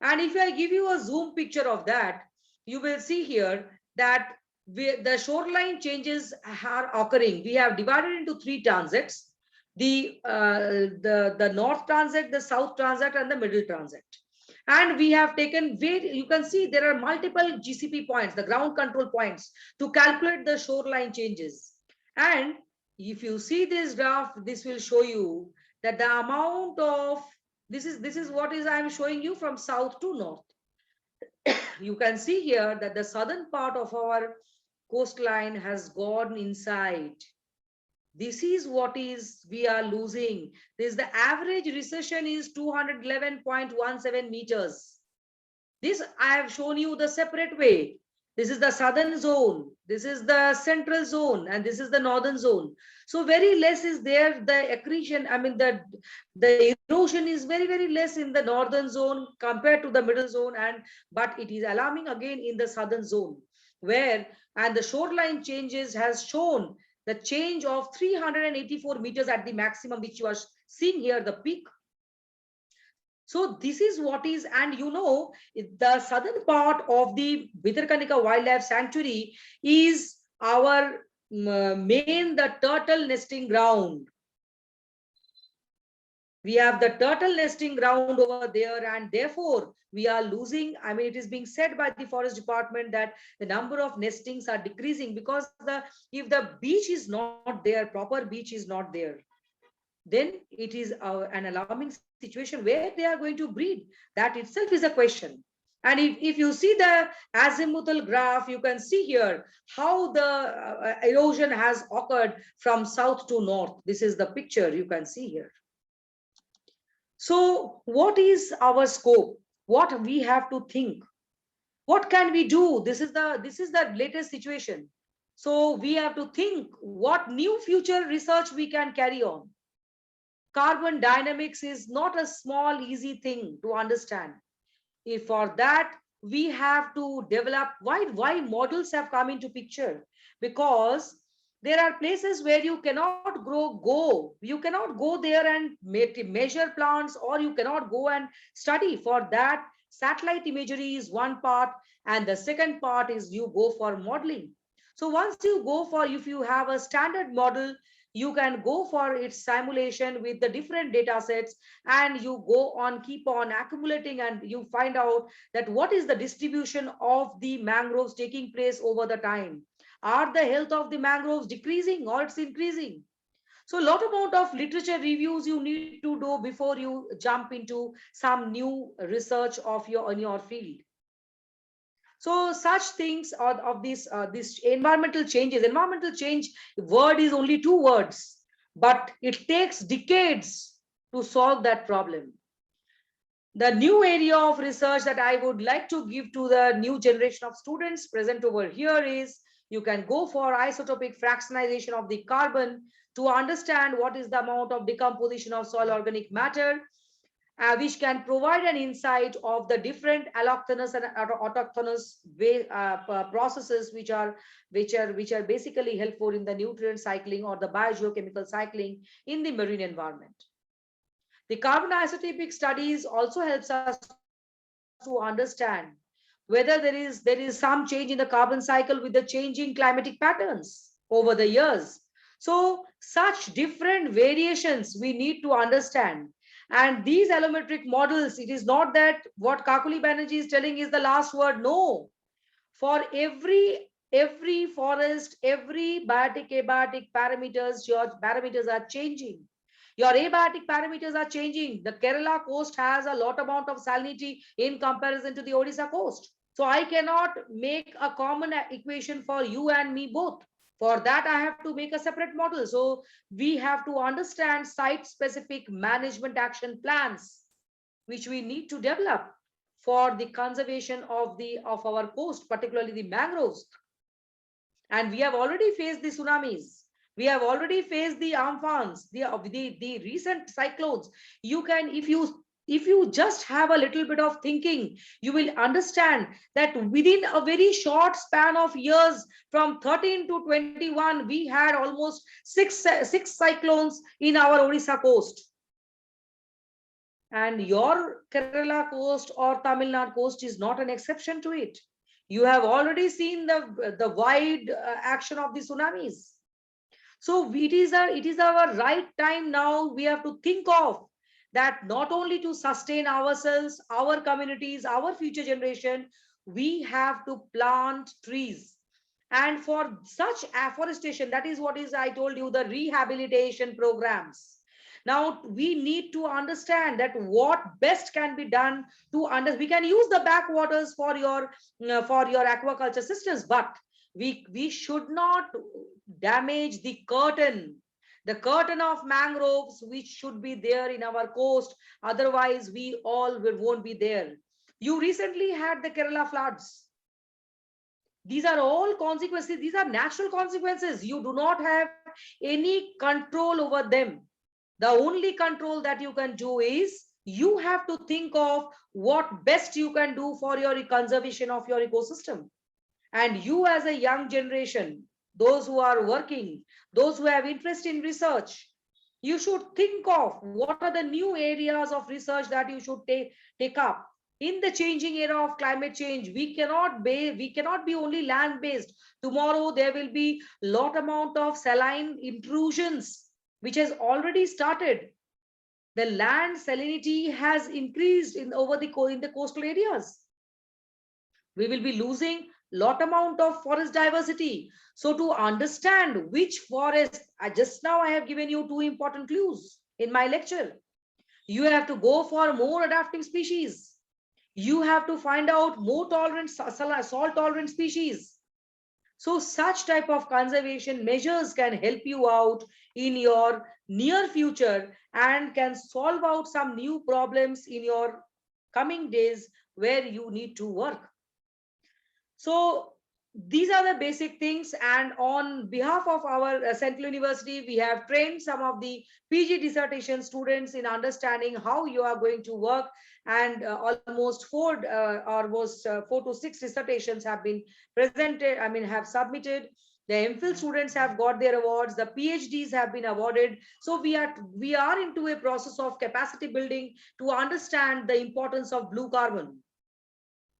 S6: And if I give you a zoom picture of that, you will see here that the shoreline changes are occurring. We have divided into 3 transects: the north transect, the south transect, and the middle transect. And we have taken, you can see there are multiple GCP points, the ground control points, to calculate the shoreline changes. And if you see this graph, this will show you that the amount of, this is what is I am showing you from south to north. You can see here that the southern part of our coastline has gone inside. This is what is we are losing. This, the average recession is 211.17 meters. This I have shown you the separate way. This is the southern zone, this is the central zone, and this is the northern zone. So very less is there, the accretion, I mean the erosion is very, very less in the northern zone compared to the middle zone, but it is alarming again in the southern zone, where, and the shoreline changes has shown the change of 384 meters at the maximum, which you are seeing here, the peak. So this is what is, and you know, the southern part of the Bhitarkanika Wildlife Sanctuary is our main, the turtle nesting ground. We have the turtle nesting ground over there, and therefore we are losing. I mean, it is being said by the forest department that the number of nestings are decreasing because if the beach is not there, proper beach is not there, then it is an alarming situation where they are going to breed. That itself is a question. And if you see the azimuthal graph, you can see here how the erosion has occurred from south to north. This is the picture you can see here. So what is our scope? What we have to think? What can we do? This is the latest situation. So we have to think what new future research we can carry on. Carbon dynamics is not a small, easy thing to understand. If for that, we have to develop why models have come into picture, because there are places where you cannot you cannot go there and measure plants, or you cannot go and study. For that, satellite imagery is one part, and the second part is you go for modeling. So once you go for, if you have a standard model, you can go for its simulation with the different data sets, and you go on, keep on accumulating, and you find out that what is the distribution of the mangroves taking place over the time. Are the health of the mangroves decreasing or it's increasing? So a lot amount of literature reviews you need to do before you jump into some new research of your field. So such things of this environmental changes. Environmental change word is only 2 words, but it takes decades to solve that problem. The new area of research that I would like to give to the new generation of students present over here is, you can go for isotopic fractionization of the carbon to understand what is the amount of decomposition of soil organic matter, which can provide an insight of the different allochthonous and autochthonous processes which are basically helpful in the nutrient cycling or the biogeochemical cycling in the marine environment. The carbon isotopic studies also helps us to understand whether there is some change in the carbon cycle with the changing climatic patterns over the years. So such different variations we need to understand. And these allometric models, it is not that what Kakuli Banerjee is telling is the last word. No. For every forest, every biotic, abiotic parameters, your parameters are changing. Your abiotic parameters are changing. The Kerala coast has a lot amount of salinity in comparison to the Odisha coast. So I cannot make a common equation for you and me both. For that, I have to make a separate model. So we have to understand site-specific management action plans, which we need to develop for the conservation of our coast, particularly the mangroves. And we have already faced the tsunamis. We have already faced the Amphans, the recent cyclones. You can, if you if you just have a little bit of thinking, you will understand that within a very short span of years, from 13 to 21, we had almost six cyclones in our Odisha coast. And your Kerala coast or Tamil Nadu coast is not an exception to it. You have already seen the wide action of the tsunamis. So it is our right time now. We have to think of that not only to sustain ourselves, our communities, our future generation, we have to plant trees. And for such afforestation, that is what is I told you, the rehabilitation programs. Now we need to understand that what best can be done to we can use the backwaters for your aquaculture systems, but we should not damage the curtain of mangroves which should be there in our coast. Otherwise we all won't be there. You recently had the Kerala floods. These are all consequences. These are natural consequences. You do not have any control over them. The only control that you can do is you have to think of what best you can do for your conservation of your ecosystem. And you as a young generation, those who are working, those who have interest in research, you should think of what are the new areas of research that you should take up. In the changing era of climate change, we cannot be only land based. Tomorrow there will be lot amount of saline intrusions which has already started. The land salinity has increased in the coastal areas. We will be losing lot amount of forest diversity. So to understand which forest, just now I have given you two important clues in my lecture. You have to go for more adapting species. You have to find out more tolerant, salt tolerant species. So such type of conservation measures can help you out in your near future and can solve out some new problems in your coming days where you need to work. So these are the basic things, and on behalf of our Central University, we have trained some of the PG dissertation students in understanding how you are going to work, and almost 4 to 6 dissertations have been presented, have submitted. The MPhil students have got their awards, the PhDs have been awarded. So we are into a process of capacity building to understand the importance of blue carbon.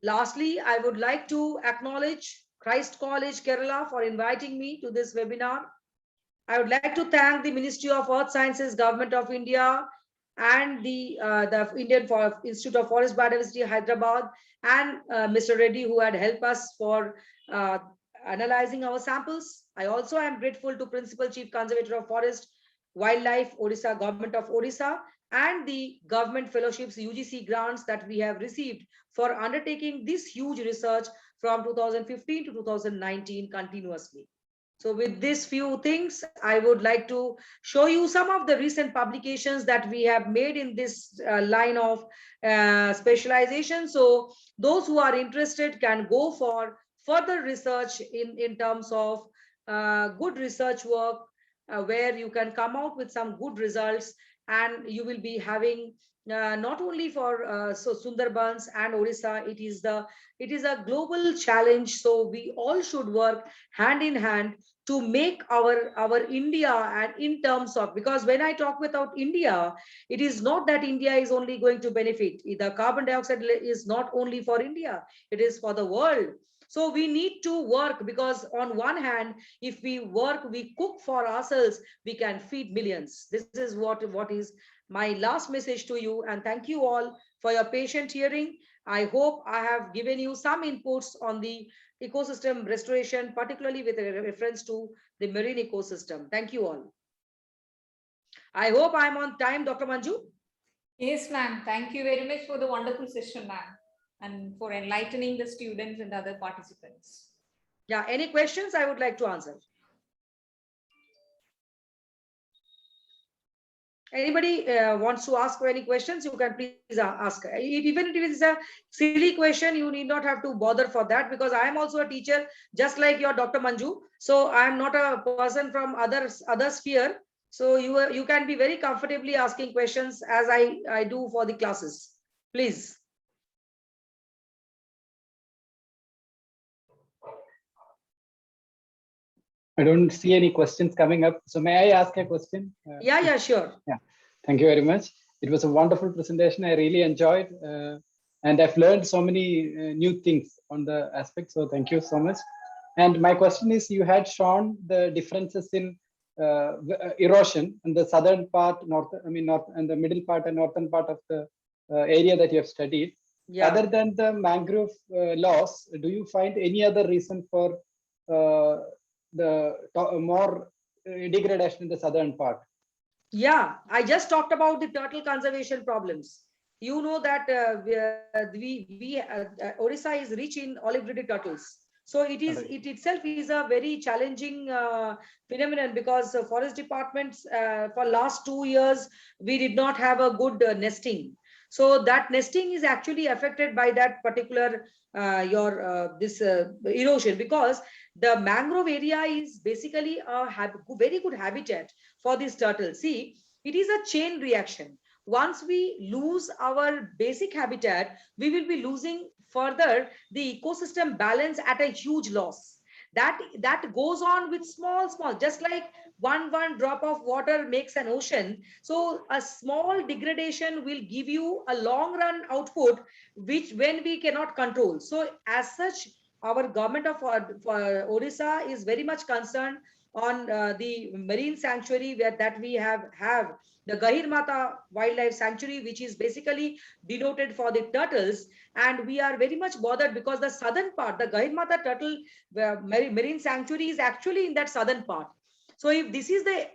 S6: Lastly, I would like to acknowledge Christ College, Kerala for inviting me to this webinar. I would like to thank the Ministry of Earth Sciences, Government of India, and the Indian Institute of Forest Biodiversity, Hyderabad, and Mr. Reddy, who had helped us for analyzing our samples. I also am grateful to Principal Chief Conservator of Forest, Wildlife, Odisha, Government of Odisha, and the government fellowships, UGC grants that we have received for undertaking this huge research from 2015 to 2019 continuously. So with these few things, I would like to show you some of the recent publications that we have made in this line of specialization. So those who are interested can go for further research in terms of good research work, where you can come out with some good results, and you will be having not only for Sundarbans and Odisha, it is a global challenge. So we all should work hand in hand to make our India, and in terms of, because when I talk about India, it is not that India is only going to benefit. The carbon dioxide is not only for India, it is for the world. So we need to work, because on one hand, if we work, we cook for ourselves, we can feed millions. This is what is my last message to you, and thank you all for your patient hearing. I hope I have given you some inputs on the ecosystem restoration, particularly with a reference to the marine ecosystem. Thank you all. I hope I'm on time, Dr. Manju.
S1: Yes, ma'am. Thank you very much for the wonderful session, ma'am, and for enlightening the students and other participants.
S6: Yeah, any questions I would like to answer? Anybody wants to ask any questions, you can please ask. Even if it is a silly question, you need not have to bother for that, because I am also a teacher, just like your Dr. Manju. So I am not a person from other sphere. So you can be very comfortably asking questions as I do for the classes. Please.
S3: I don't see any questions coming up. So may I ask a question?
S6: Yeah, sure.
S3: Thank you very much. It was a wonderful presentation. I really enjoyed, and I've learned so many new things on the aspect. So thank you so much. And my question is, you had shown the differences in erosion in the southern part, north, and the middle part and northern part of the area that you have studied.
S6: Yeah.
S3: Other than the mangrove loss, do you find any other reason for more degradation in the southern part?
S6: Yeah, I just talked about the turtle conservation problems. You know that Odisha is rich in olive-reedy turtles. So it itself is a very challenging phenomenon, because forest departments for last 2 years, we did not have a good nesting. So that nesting is actually affected by that particular erosion, because the mangrove area is basically a very good habitat for these turtles. See, it is a chain reaction. Once we lose our basic habitat, we will be losing further the ecosystem balance at a huge loss. That goes on with small, just like one drop of water makes an ocean. So a small degradation will give you a long run output, which when we cannot control. So as such, our government of Odisha is very much concerned on the marine sanctuary that we have the Gahir Mata Wildlife Sanctuary, which is basically denoted for the turtles. And we are very much bothered because the southern part, the Gahir Mata Turtle Marine Sanctuary, is actually in that southern part. So if this is the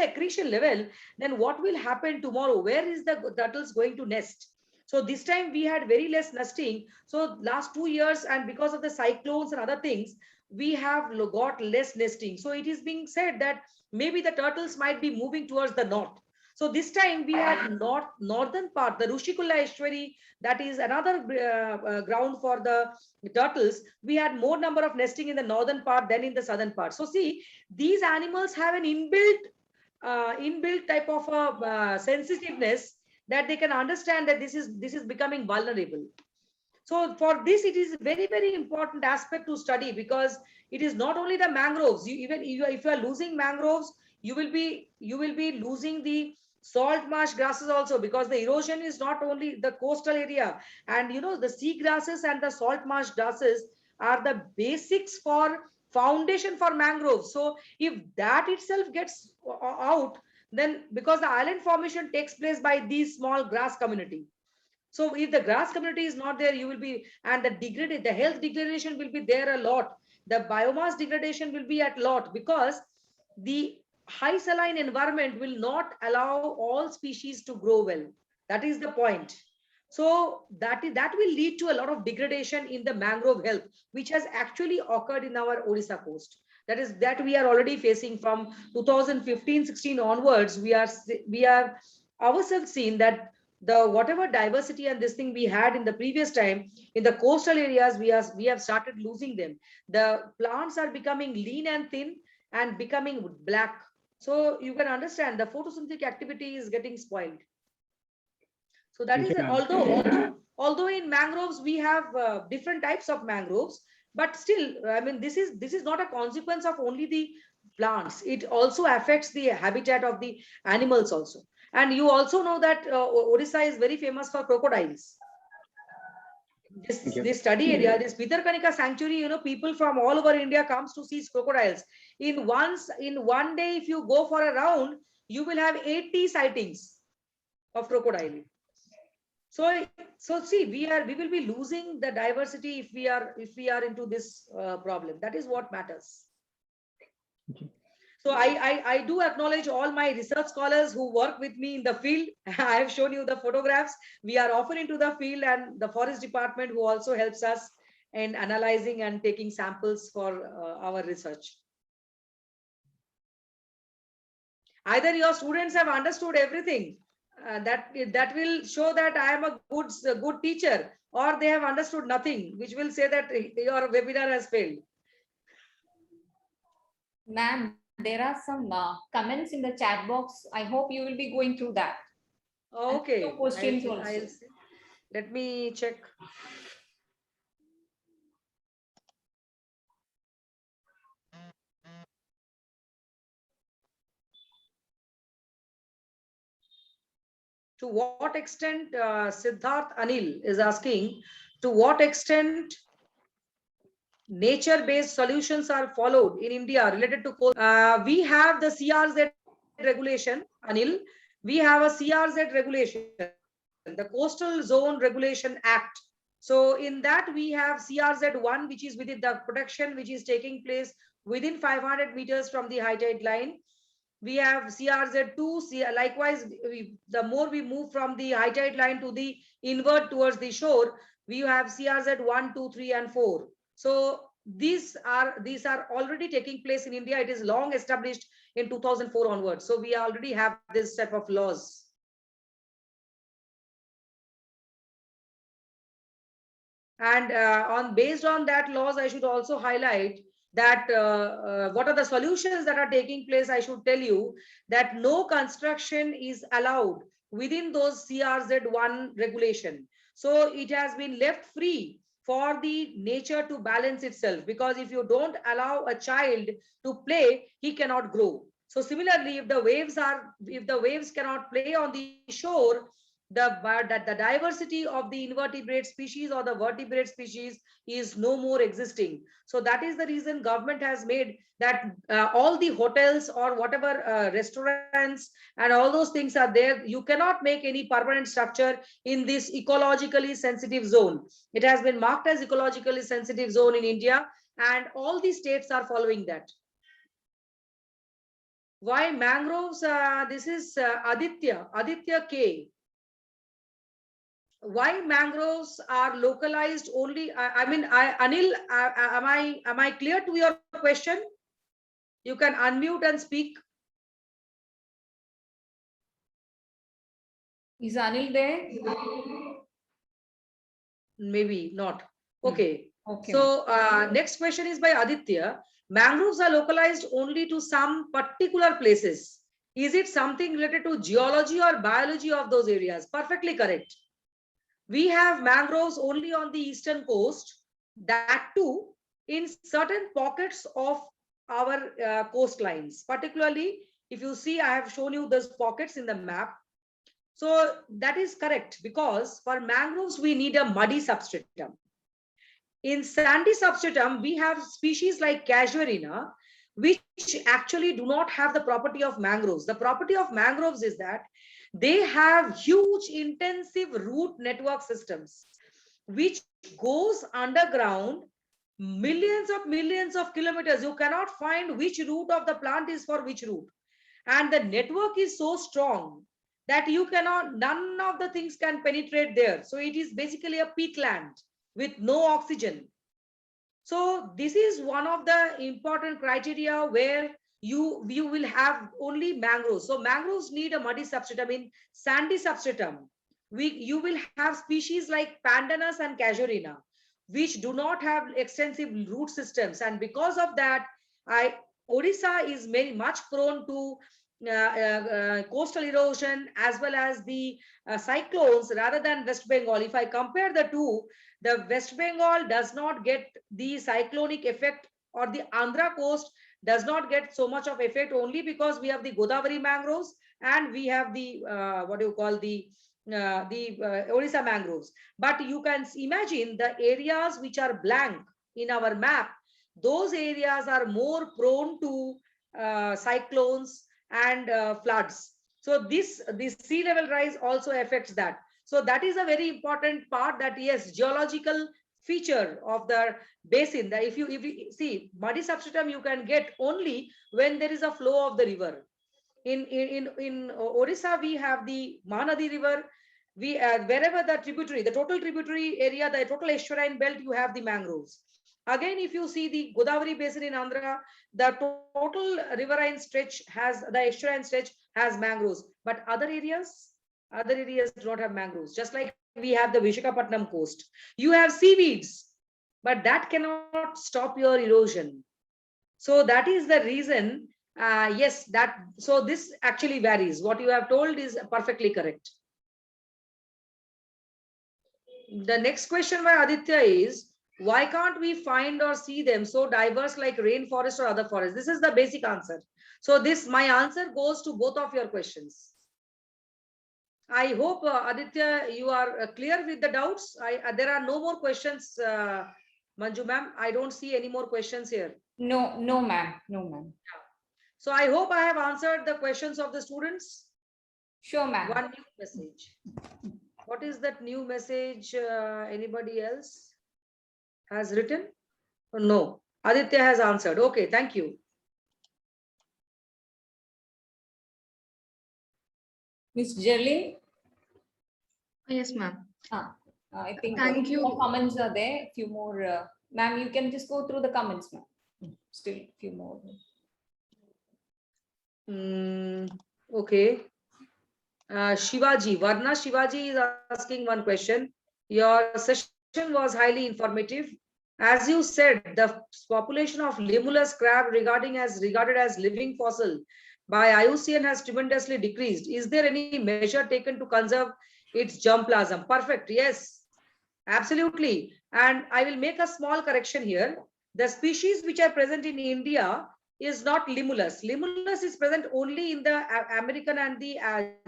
S6: accretion level, then what will happen tomorrow? Where is the turtles going to nest? So this time we had very less nesting. So last 2 years, and because of the cyclones and other things, we have got less nesting. So it is being said that maybe the turtles might be moving towards the north. So this time we had northern part, the Rushikula Estuary, that is another ground for the turtles. We had more number of nesting in the northern part than in the southern part. So see, these animals have an inbuilt type of sensitiveness, that they can understand that this is becoming vulnerable. So for this, it is very, very important aspect to study, because it is not only the mangroves. If you are losing mangroves, you will be losing the salt marsh grasses also, because the erosion is not only the coastal area. And the sea grasses and the salt marsh grasses are the basics for foundation for mangroves. So if that itself gets out, then because the island formation takes place by these small grass community. So if the grass community is not there, you will be, and the health degradation will be there a lot. The biomass degradation will be at lot, because the high saline environment will not allow all species to grow well. That is the point. So that will lead to a lot of degradation in the mangrove health, which has actually occurred in our Odisha coast. That we are already facing from 2015-16 onwards. We are ourselves seen that the whatever diversity and this thing we had in the previous time in the coastal areas, we have started losing them. The plants are becoming lean and thin and becoming black. So you can understand the photosynthetic activity is getting spoiled. So that is, although in mangroves we have different types of mangroves, but still, I mean, this is not a consequence of only the plants. It also affects the habitat of the animals also. And you also know that Odisha is very famous for crocodiles. This study area, this Bhitarkanika sanctuary, people from all over India comes to see crocodiles. In one day, if you go for a round, you will have 80 sightings of crocodile. So see, we will be losing the diversity if we are into this problem. That is what matters. So I do acknowledge all my research scholars who work with me in the field. I have shown you the photographs. We are often into the field, and the forest department who also helps us in analyzing and taking samples for our research. Either your students have understood everything, that will show that I am a good teacher, or they have understood nothing, which will say that your webinar has failed.
S1: Ma'am, there are some comments in the chat box. I hope you will be going through that.
S6: Okay.
S1: Your questions
S6: I'll
S1: also.
S6: see. Let me check. To what extent, Siddharth Anil is asking, to what extent nature-based solutions are followed in India related to we have the CRZ regulation, Anil. We have a CRZ regulation, the Coastal Zone Regulation Act. So in that we have CRZ1, which is within the protection, which is taking place within 500 meters from the high tide line. We have CRZ2, likewise, the more we move from the high tide line to the inward towards the shore, we have CRZ1, 2, 3, and 4. So these are already taking place in India. It is long established in 2004 onwards. So we already have this type of laws. And based on that laws, I should also highlight that what are the solutions that are taking place. I should tell you that no construction is allowed within those CRZ1 regulation. So it has been left free for the nature to balance itself, because if you don't allow a child to play, he cannot grow. So similarly, if the waves cannot play on the shore, the diversity of the invertebrate species or the vertebrate species is no more existing. So that is the reason government has made that all the hotels or whatever restaurants and all those things are there. You cannot make any permanent structure in this ecologically sensitive zone. It has been marked as ecologically sensitive zone in India, and all the states are following that. Why mangroves? This is Aditya K. Why mangroves are localized only? Anil, am I clear to your question? You can unmute and speak.
S1: Is Anil there?
S6: Maybe not. Okay.
S1: Okay.
S6: So next question is by Aditya. Mangroves are localized only to some particular places. Is it something related to geology or biology of those areas? Perfectly correct. We have mangroves only on the eastern coast, that too in certain pockets of our coastlines. Particularly, if you see, I have shown you those pockets in the map. So that is correct, because for mangroves, we need a muddy substratum. In sandy substratum, we have species like Casuarina, which actually do not have the property of mangroves. The property of mangroves is that they have huge intensive root network systems, which goes underground millions of kilometers. You cannot find which root of the plant is for which root. And the network is so strong that none of the things can penetrate there. So it is basically a peatland with no oxygen. So this is one of the important criteria where you will have only mangroves. So mangroves need a muddy substratum. In sandy substratum, you will have species like Pandanus and Casuarina, which do not have extensive root systems. And because of that, Odisha is very much prone to coastal erosion as well as the cyclones rather than West Bengal. If I compare the two, the West Bengal does not get the cyclonic effect, or the Andhra coast does not get so much of effect, only because we have the Godavari mangroves and we have the Odisha mangroves. But you can imagine the areas which are blank in our map, those areas are more prone to cyclones and floods. So this sea level rise also affects that. So that is a very important part, that yes, geological feature of the basin, that if you see muddy substratum, you can get only when there is a flow of the river. In Odisha, we have the Mahanadi river. We wherever the total tributary area, the total estuarine belt, you have the mangroves. Again, if you see the Godavari basin in Andhra, the total riverine stretch has, the estuarine stretch has mangroves, but other areas do not have mangroves. Just like we have the Vishakhapatnam coast, you have seaweeds, but that cannot stop your erosion. So that is the reason Yes, that, so this actually varies. What you have told is perfectly correct. The next question by Aditya is, why can't we find or see them so diverse like rainforest or other forests? This is the basic answer. So this, my answer goes to both of your questions. I hope, Aditya, you are clear with the doubts. There are no more questions, Manju ma'am. I don't see any more questions here.
S1: No, no, ma'am. No, ma'am.
S6: So I hope I have answered the questions of the students.
S1: Sure, ma'am.
S6: One new message. What is that new message? Anybody else has written? No. Aditya has answered. Okay, thank you.
S1: Miss Jerlyn?
S2: Yes, ma'am.
S1: I think
S2: Thank
S1: a few
S2: you.
S1: more comments are there. A few more. Ma'am, you can just go through the comments, ma'am. Still a few more.
S6: Okay. Shivaji, Varna Shivaji is asking one question. Your session was highly informative. As you said, the population of limulus crab regarded as living fossil by IUCN has tremendously decreased. Is there any measure taken to conserve its germplasm? Perfect. Yes, absolutely. And I will make a small correction here. The species which are present in India is not limulus. Limulus is present only in the American and the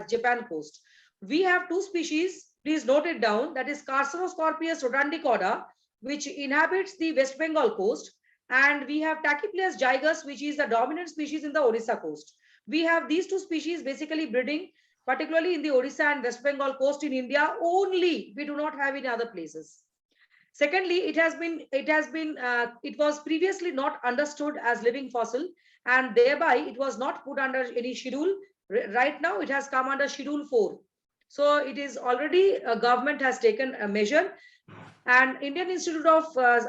S6: Japan coast. We have two species, please note it down, that is Carcinoscorpius rotundicoda, which inhabits the West Bengal coast, and we have Tachypleus gigas, which is the dominant species in the Odisha coast. We have these two species basically breeding, particularly in the Odisha and West Bengal coast in India only. We do not have in other places. Secondly, it was previously not understood as living fossil, and thereby it was not put under any schedule. Right now, it has come under Schedule 4. So it is already, government has taken a measure, and Indian Institute of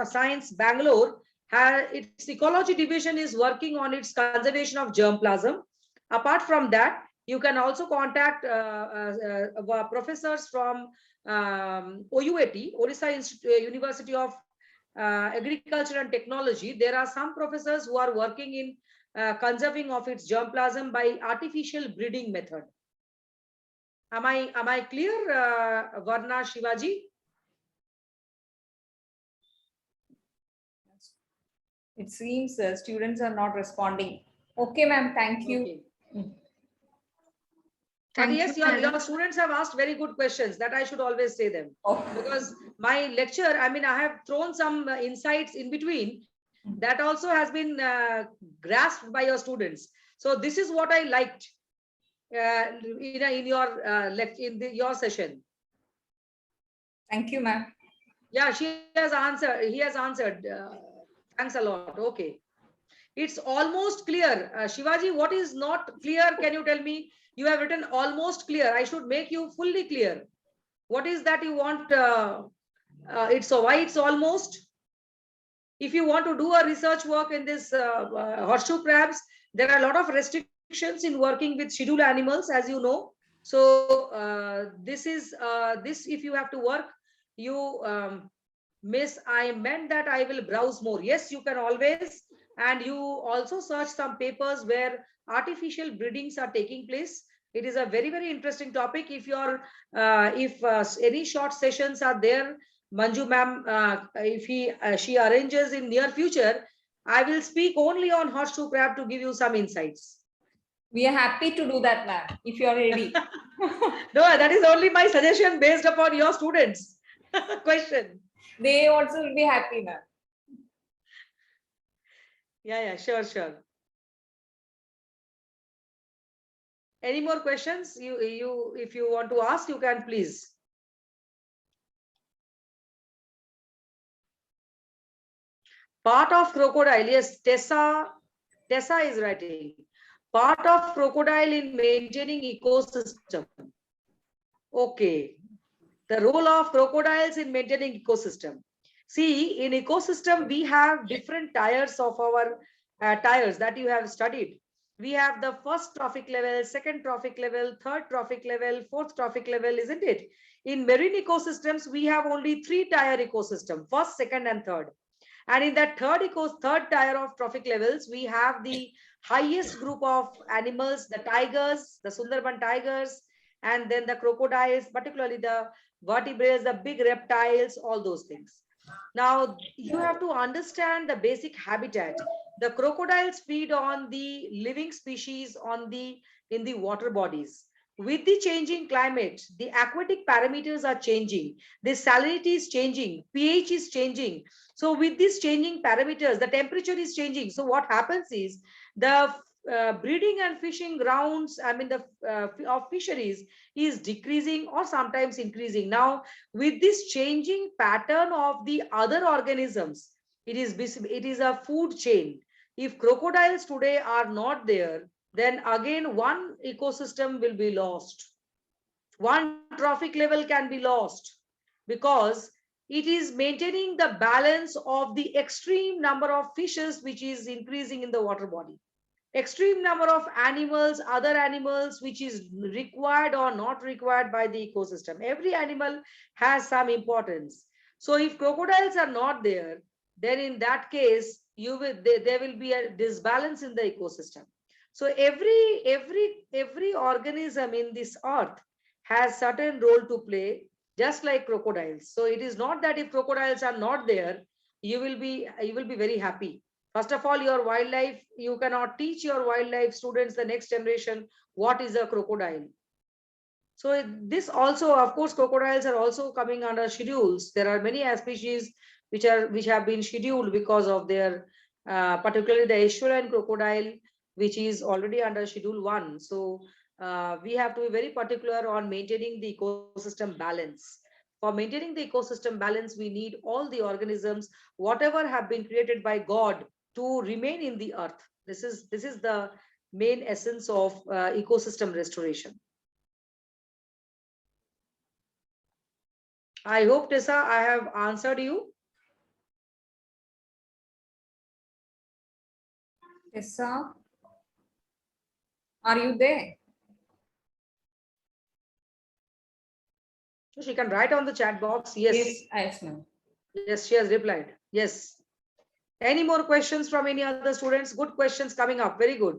S6: Science, Bangalore, its ecology division is working on its conservation of germplasm. Apart from that, you can also contact professors from OUAT, Odisha University of Agriculture and Technology. There are some professors who are working in conserving of its germplasm by artificial breeding method. Am I clear, Varna Shivaji?
S1: It seems students are not responding. Okay, ma'am. Thank you.
S6: Okay. But
S2: Thank
S6: yes,
S2: you,
S6: your students have asked very good questions, that I should always say them.
S1: Oh.
S6: Because my lecture, I mean, I have thrown some insights in between that also has been grasped by your students. So this is what I liked in your session.
S1: Thank you, ma'am.
S6: Yeah, she has answered. He has answered. Thanks a lot. Okay. It's almost clear. Shivaji, what is not clear? Can you tell me? You have written almost clear. I should make you fully clear. What is that you want? It's why it's almost. If you want to do a research work in this horseshoe crabs, there are a lot of restrictions in working with scheduled animals, as you know. So this if you have to work, you miss, I meant that I will browse more. Yes, you can always, and you also search some papers where artificial breedings are taking place. It is a very, very interesting topic. If any short sessions are there, Manju ma'am, if she arranges in near future, I will speak only on horseshoe crab to give you some insights.
S1: We are happy to do that, ma'am, if you are ready.
S6: No, that is only my suggestion based upon your students' question.
S1: They also will be happy, ma'am.
S6: Yeah, sure. Any more questions? If you want to ask, you can please. Part of crocodile, yes, Tessa is writing. Part of crocodile in maintaining ecosystem. Okay. The role of crocodiles in maintaining ecosystem. See, in ecosystem, we have different tiers of our tiers that you have studied. We have the first trophic level, second trophic level, third trophic level, fourth trophic level, isn't it? In marine ecosystems, we have only 3-tier ecosystem, first, second, and third. And in that third tier of trophic levels, we have the highest group of animals, the tigers, the Sundarban tigers, and then the crocodiles, particularly the vertebrates, the big reptiles, all those things. Now, you have to understand the basic habitat. The crocodiles feed on the living species in the water bodies. With the changing climate, the aquatic parameters are changing. The salinity is changing. pH is changing. So with these changing parameters, the temperature is changing. So what happens is the breeding and fishing grounds, of fisheries is decreasing or sometimes increasing. Now, with this changing pattern of the other organisms, it is a food chain. If crocodiles today are not there, then again one ecosystem will be lost. One trophic level can be lost because it is maintaining the balance of the extreme number of fishes which is increasing in the water body. Extreme number of animals, other animals which is required or not required by the ecosystem. Every animal has some importance. So if crocodiles are not there, then in that case, there will be a disbalance in the ecosystem. So every organism in this earth has certain role to play, just like crocodiles. So it is not that if crocodiles are not there, you will be very happy. First of all, your wildlife, you cannot teach your wildlife students, the next generation, what is a crocodile. So this also, of course, crocodiles are also coming under schedules. There are many species which have been scheduled because of their, particularly the estuarine crocodile, which is already under Schedule 1. So we have to be very particular on maintaining the ecosystem balance. For maintaining the ecosystem balance, we need all the organisms, whatever have been created by God, to remain in the earth. This is the main essence of ecosystem restoration. I hope, Tessa, I have answered you.
S1: Tessa, are you there?
S6: She can write on the chat box. Yes.
S1: Yes, ma'am.
S6: Yes, she has replied. Yes. Any more questions from any other students? Good questions coming up. Very good.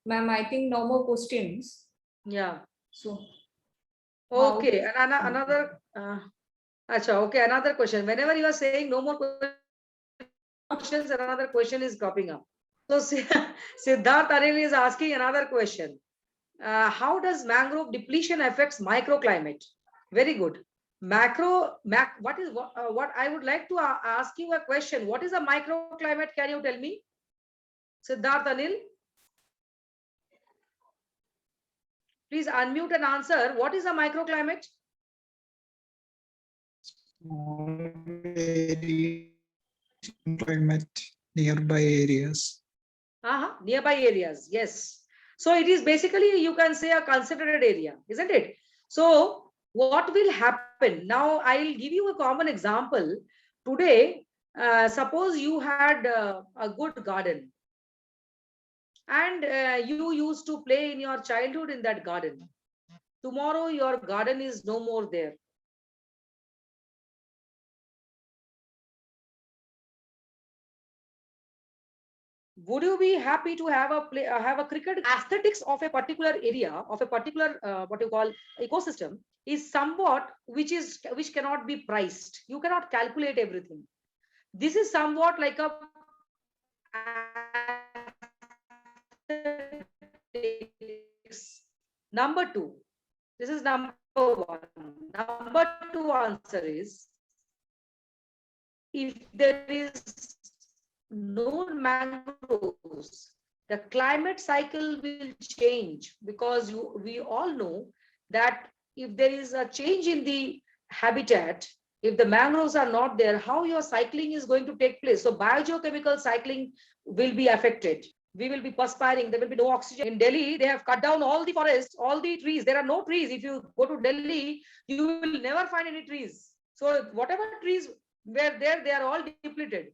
S1: Ma'am, I think no more questions.
S6: Yeah.
S1: So,
S6: okay. And another. Okay. Another question. Whenever you are saying no more questions, another question is cropping up. So Siddharth Anil is asking another question. How does mangrove depletion affects microclimate? Very good. What I would like to ask you a question. What is a microclimate? Can you tell me? Siddharth Anil. Please unmute and answer. What is a microclimate?
S7: Climate nearby areas.
S6: Nearby areas, yes. So it is basically, you can say, a considered area, isn't it? So what will happen? Now I'll give you a common example. Today, suppose you had a good garden and you used to play in your childhood in that garden. Tomorrow your garden is no more there. Would you be happy to have a cricket? Aesthetics of a particular area, of a particular what you call ecosystem, is somewhat which cannot be priced. You cannot calculate everything. This is somewhat like a number two. This is number one. Number two answer is, if there is no mangroves, the climate cycle will change, because we all know that if there is a change in the habitat, if the mangroves are not there, how your cycling is going to take place? So biogeochemical cycling will be affected. we will be perspiring. There will be no oxygen. In Delhi, they have cut down all the forests, all the trees. There are no trees. If you go to Delhi, you will never find any trees. So whatever trees were there, they are all depleted.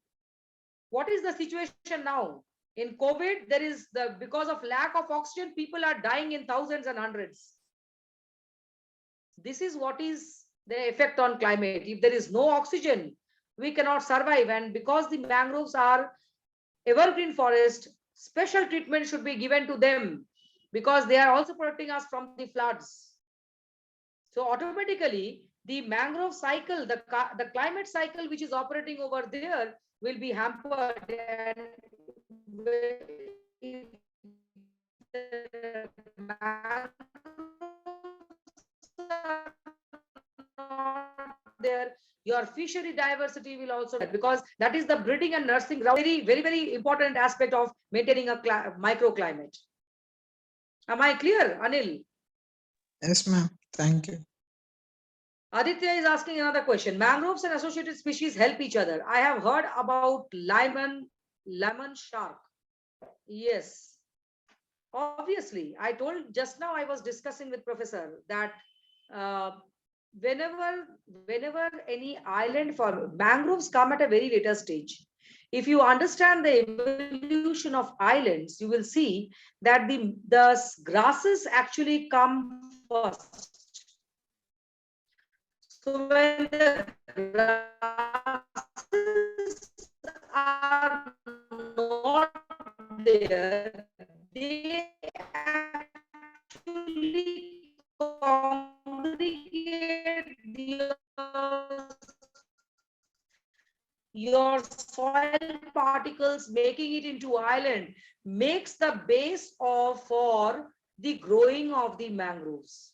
S6: What is the situation now? In COVID, there is because of lack of oxygen, people are dying in thousands and hundreds. This is what is the effect on climate. If there is no oxygen, we cannot survive. And because the mangroves are evergreen forest, special treatment should be given to them because they are also protecting us from the floods. So automatically, the mangrove cycle, the climate cycle which is operating over there will be hampered. And there, your fishery diversity will also, because that is the breeding and nursing ground, very important aspect of maintaining a microclimate. Am I clear, Anil?
S7: Yes, ma'am. Thank you.
S6: Aditya is asking another question. Mangroves and associated species help each other. I have heard about lemon shark. Yes. Obviously, I told just now, I was discussing with Professor that whenever any island for mangroves come at a very later stage. If you understand the evolution of islands, you will see that the grasses actually come first. So when the grasses are not there, they actually congregate your soil particles, making it into island, makes the base for the growing of the mangroves.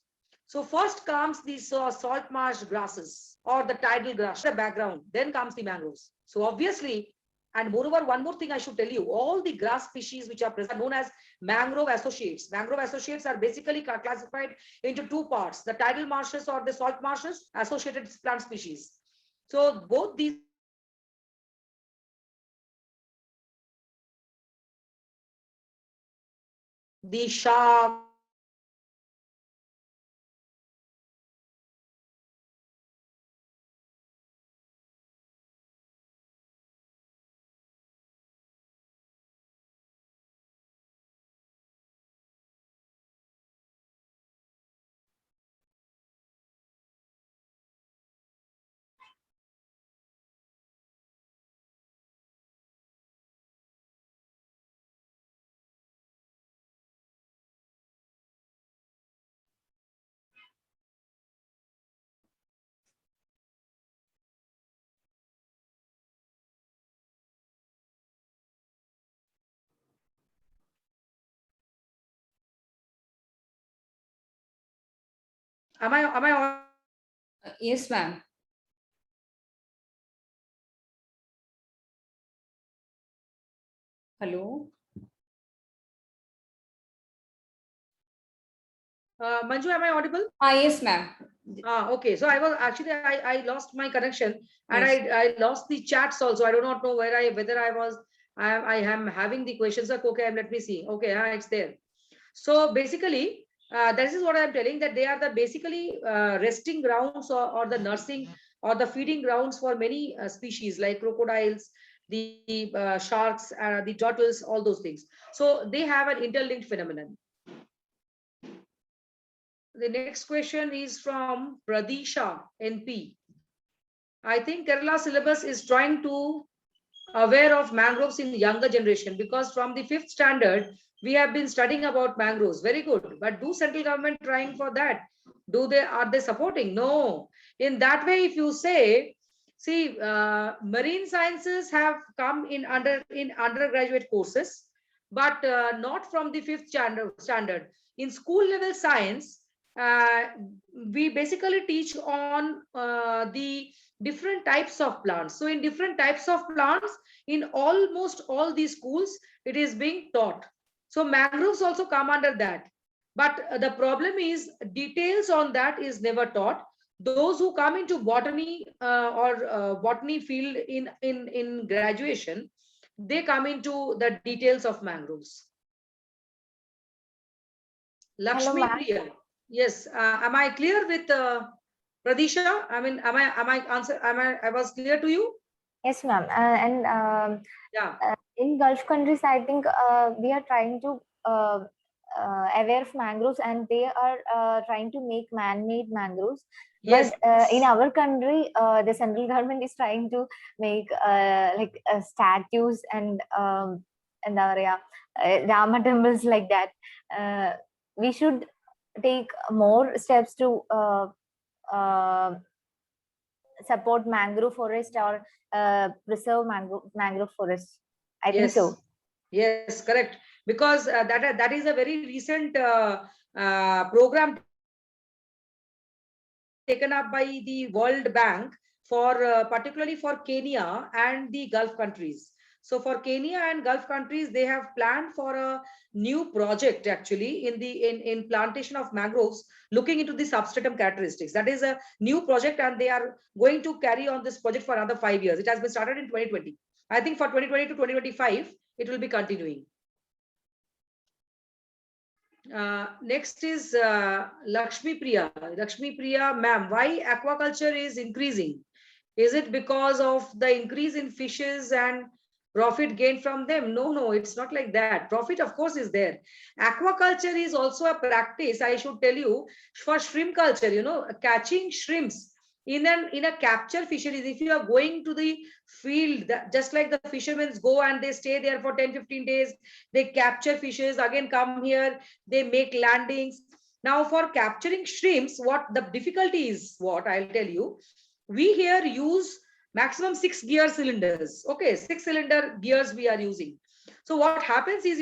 S6: So first comes the salt marsh grasses or the tidal grass, the background, then comes the mangroves. So obviously, and moreover, one more thing I should tell you, all the grass species which are present are known as mangrove associates. Mangrove associates are basically classified into two parts, the tidal marshes or the salt marshes, associated plant species. So both these the shark, am I
S1: Yes, ma'am. Hello.
S6: Manju, am I audible?
S1: Yes, ma'am.
S6: Okay. So I was actually, I lost my connection and
S1: Yes.
S6: I lost the chats also. I do not know whether I am having the questions. Okay, let me see. Okay, it's there. So basically, this is what I'm telling, that they are the basically resting grounds or the nursing or the feeding grounds for many species like crocodiles, the sharks, the turtles, all those things. So they have an interlinked phenomenon. The next question is from Pradisha, NP. I think Kerala syllabus is trying to aware of mangroves in the younger generation, because from the 5th standard, we have been studying about mangroves. Very good. But do central government trying for that? Are they supporting? No. In that way, if you say, see, marine sciences have come in undergraduate courses, but not from the 5th standard. In school level science, we basically teach on the different types of plants. So in different types of plants, in almost all these schools, it is being taught. So mangroves also come under that. But the problem is details on that is never taught. Those who come into botany or botany field in graduation, they come into the details of mangroves. Lakshmi
S8: ma'am.
S6: Priya. Yes. Am I clear with Pradisha? I mean, I was clear to you?
S8: Yes, ma'am.
S6: Yeah.
S8: In Gulf countries, I think we are trying to aware of mangroves, and they are trying to make man-made mangroves.
S6: Yes.
S8: But in our country, the central government is trying to make statues and Rama temples like that. We should take more steps to support mangrove forest or preserve mangrove forest. I think so.
S6: Yes, correct. Because that is a very recent program taken up by the World Bank for particularly for Kenya and the Gulf countries. So for Kenya and Gulf countries, they have planned for a new project actually in plantation of mangroves, looking into the substratum characteristics. That is a new project, and they are going to carry on this project for another 5 years. It has been started in 2020. I think for 2020 to 2025, it will be continuing. Next is Lakshmi Priya. Lakshmi Priya, ma'am, why aquaculture is increasing? Is it because of the increase in fishes and profit gained from them? No, it's not like that. Profit, of course, is there. Aquaculture is also a practice, I should tell you, for shrimp culture, catching shrimps in a capture fisheries. If you are going to the field, just like the fishermen go and they stay there for 10-15 days, they capture fishes, again come here, they make landings. Now for capturing shrimps, what the difficulty is, what I'll tell you, we here use maximum 6 gear cylinders. Okay, 6 cylinder gears we are using. So what happens is,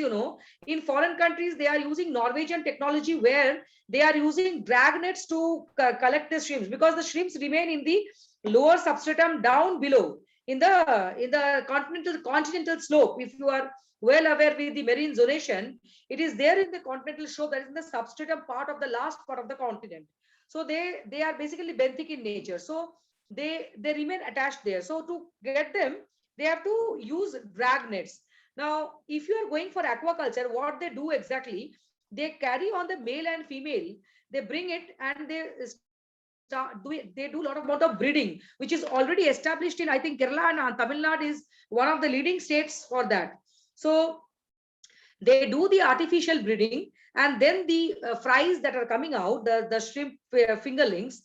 S6: in foreign countries, they are using Norwegian technology where they are using drag nets to collect the shrimps, because the shrimps remain in the lower substratum down below in the continental slope. If you are well aware with the marine zonation, it is there in the continental slope, that is in the substratum part of the last part of the continent. So they are basically benthic in nature. So they remain attached there. So to get them, they have to use drag nets. Now, if you are going for aquaculture, what they do exactly, they carry on the male and female, they bring it and they do a lot of amount of breeding, which is already established in, I think, Kerala and Tamil Nadu is one of the leading states for that. So they do the artificial breeding, and then the fries that are coming out, the shrimp fingerlings,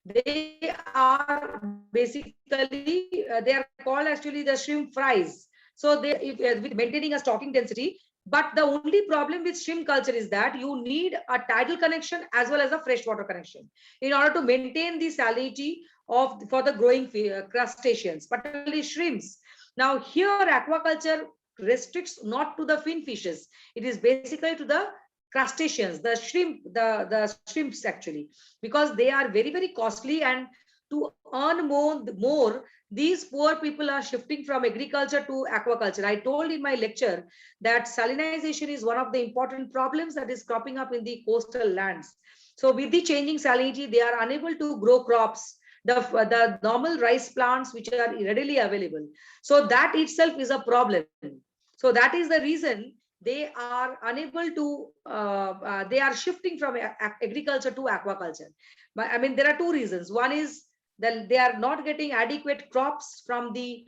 S6: they are basically they are called actually the shrimp fries. So with maintaining a stocking density. But the only problem with shrimp culture is that you need a tidal connection as well as a freshwater connection in order to maintain the salinity for the growing crustaceans, particularly shrimps. Now here aquaculture restricts not to the fin fishes, it is basically to the crustaceans, the shrimps actually, because they are very, very costly, and to earn more, these poor people are shifting from agriculture to aquaculture. I told in my lecture that salinization is one of the important problems that is cropping up in the coastal lands. So with the changing salinity, they are unable to grow crops, the normal rice plants which are readily available. So that itself is a problem. So that is the reason they are unable to, they are shifting from agriculture to aquaculture. But I mean, there are two reasons. One is that they are not getting adequate crops from the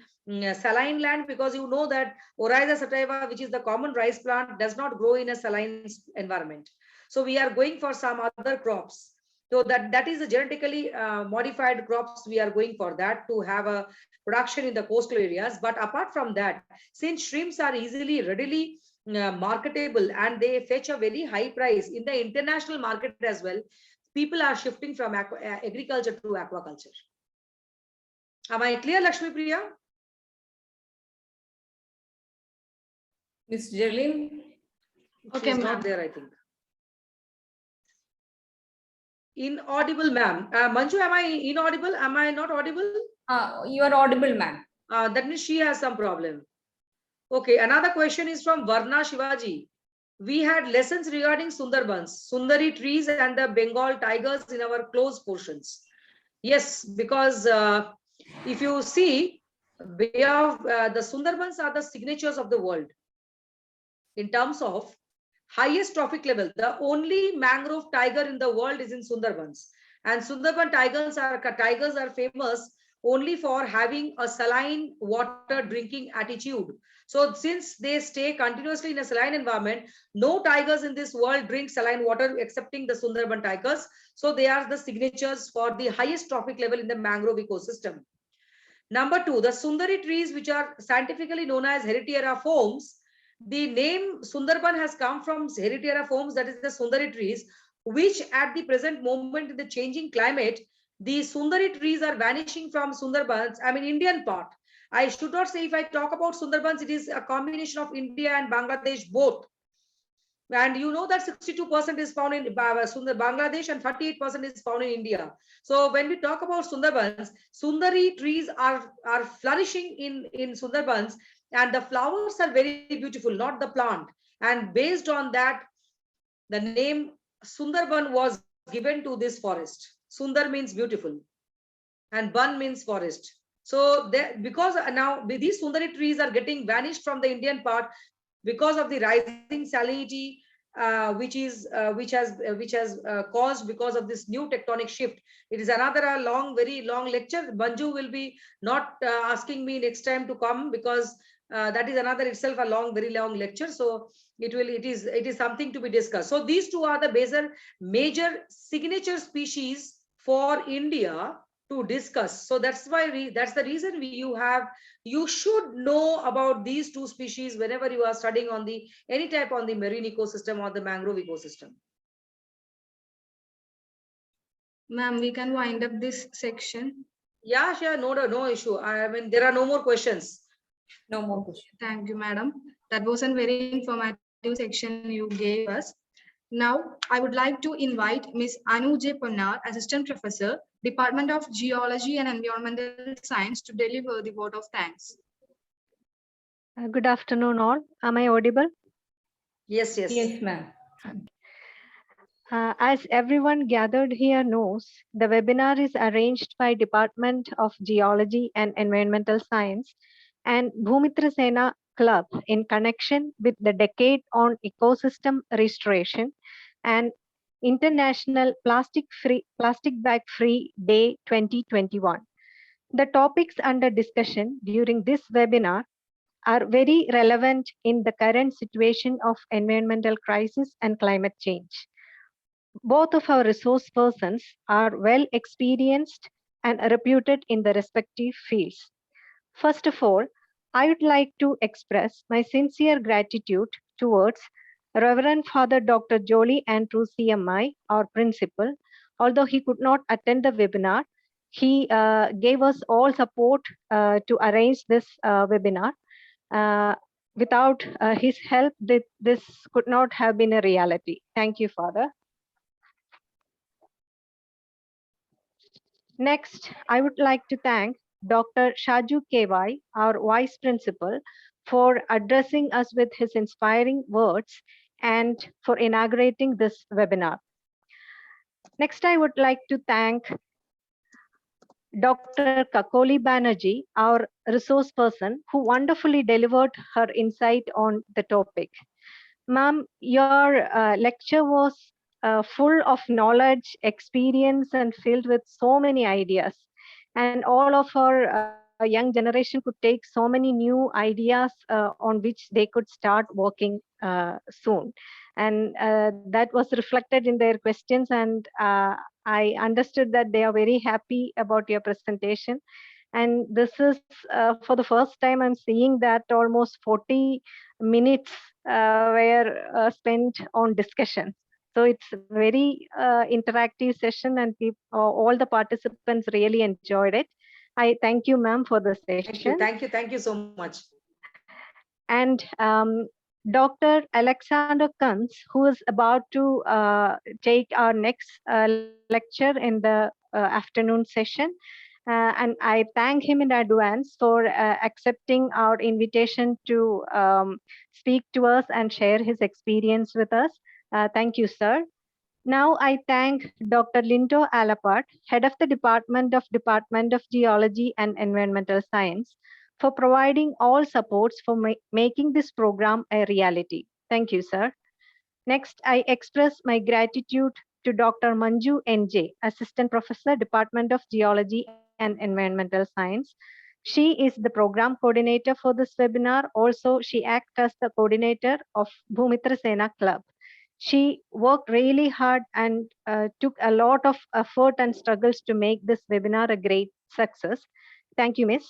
S6: saline land, because you know that Oryza sativa, which is the common rice plant, does not grow in a saline environment. So we are going for some other crops. So that is the genetically modified crops we are going for, that to have a production in the coastal areas. But apart from that, since shrimps are readily marketable and they fetch a very high price in the international market as well, people are shifting from agriculture to aquaculture. Am I clear, Lakshmi Priya?
S1: Ms. Jerlyn?
S2: Okay,
S6: She's
S2: ma'am.
S6: not there, I think. Inaudible, ma'am. Manju, am I inaudible? Am I not audible?
S1: You are audible, ma'am.
S6: That means she has some problem. Okay, another question is from Varna Shivaji. We had lessons regarding Sundarbans, Sundari trees and the Bengal tigers in our close portions. Yes, because if you see, the Sundarbans are the signatures of the world in terms of highest trophic level. The only mangrove tiger in the world is in Sundarbans, and Sundarban tigers are famous only for having a saline water drinking attitude. So since they stay continuously in a saline environment, no tigers in this world drink saline water excepting the Sundarban tigers. So they are the signatures for the highest trophic level in the mangrove ecosystem. Number two, the Sundari trees, which are scientifically known as Heritiera forms. The name Sundarban has come from Heritiera forms, that is the Sundari trees, which at the present moment in the changing climate, the Sundari trees are vanishing from Sundarbans, I mean Indian part. I should not say, if I talk about Sundarbans, it is a combination of India and Bangladesh both. And you know that 62% is found in Bangladesh and 38% is found in India. So when we talk about Sundarbans, Sundari trees are flourishing in Sundarbans, and the flowers are very beautiful, not the plant. And based on that, the name Sundarban was given to this forest. Sundar means beautiful and Ban means forest. So because now these Sundari trees are getting vanished from the Indian part because of the rising salinity, which has caused because of this new tectonic shift. It is another very long lecture. Banju will be not asking me next time to come, because that is another itself a very long lecture. So it is something to be discussed. So these two are the major signature species for India to discuss. So that's why that's the reason you should know about these two species whenever you are studying on any type on the marine ecosystem or the mangrove ecosystem.
S2: Ma'am, we can wind up this section.
S6: Yeah, sure, no issue. I mean, there are no more questions.
S1: No more questions.
S2: Thank you, madam. That was a very informative section you gave us. Now, I would like to invite Ms. Anu J. Ponnar, Assistant Professor, Department of Geology and Environmental Science, to deliver the vote of thanks.
S9: Good afternoon, all. Am I audible?
S6: Yes, yes.
S1: Yes, ma'am.
S9: As everyone gathered here knows, the webinar is arranged by Department of Geology and Environmental Science and Bhumitra Sena Club in connection with the Decade on Ecosystem Restoration and International Plastic Bag Free Day 2021. The topics under discussion during this webinar are very relevant in the current situation of environmental crisis and climate change. Both of our resource persons are well experienced and reputed in the respective fields. First of all, I would like to express my sincere gratitude towards Reverend Father Dr. Jolie Andrews CMI, our principal. Although he could not attend the webinar, he gave us all support to arrange this webinar. Without his help, this could not have been a reality. Thank you, Father. Next, I would like to thank Dr. Shaju KY, our Vice Principal, for addressing us with his inspiring words and for inaugurating this webinar. Next, I would like to thank Dr. Kakoli Banerjee, our resource person, who wonderfully delivered her insight on the topic. Ma'am, your lecture was full of knowledge, experience, and filled with so many ideas. And all of our young generation could take so many new ideas on which they could start working soon. And that was reflected in their questions. And I understood that they are very happy about your presentation. And this is for the first time I'm seeing that almost 40 minutes were spent on discussion. So it's a very interactive session, and all the participants really enjoyed it. I thank you, ma'am, for the session.
S6: Thank you so much.
S9: And Dr. Alexander Kunz, who is about to take our next lecture in the afternoon session. And I thank him in advance for accepting our invitation to speak to us and share his experience with us. Thank you, sir. Now I thank Dr. Lindo Alapat, Head of the Department of Geology and Environmental Science, for providing all supports for making this program a reality. Thank you, sir. Next, I express my gratitude to Dr. Manju NJ, Assistant Professor, Department of Geology and Environmental Science. She is the program coordinator for this webinar. Also, she acts as the coordinator of Bhumitra Sena Club. She worked really hard and took a lot of effort and struggles to make this webinar a great success. Thank you, Miss.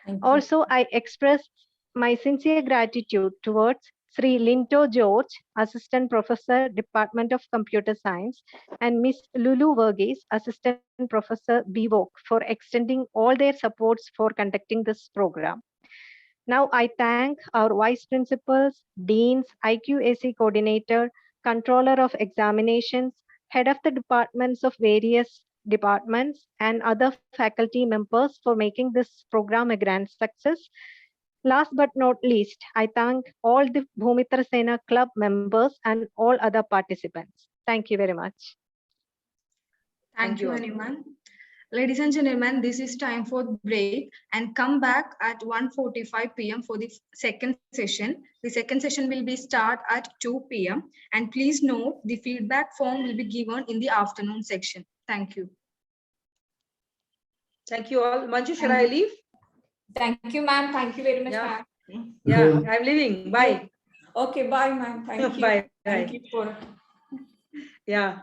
S1: Thank you.
S9: Also, I express my sincere gratitude towards Sri Linto George, Assistant Professor, Department of Computer Science, and Miss Lulu Verghese, Assistant Professor BVOC, for extending all their supports for conducting this program. Now, I thank our Vice Principals, Deans, IQAC Coordinator, Controller of Examinations, Head of the Departments of various departments, and other faculty members for making this program a grand success. Last but not least, I thank all the Bhumitra Sena Club members and all other participants. Thank you very much.
S2: Thank you, Hanuman. Ladies and gentlemen, this is time for break and come back at 1:45 p.m. for the second session. The second session will be start at 2 p.m. and please note the feedback form will be given in the afternoon section. Thank you.
S6: Thank you all. Manju, should I leave?
S1: Thank you, ma'am. Thank you very much,
S6: Yeah.
S1: ma'am.
S6: Yeah, I'm leaving. Bye.
S1: Okay, bye, ma'am. Thank you.
S6: Bye.
S1: Thank you for.
S6: Yeah.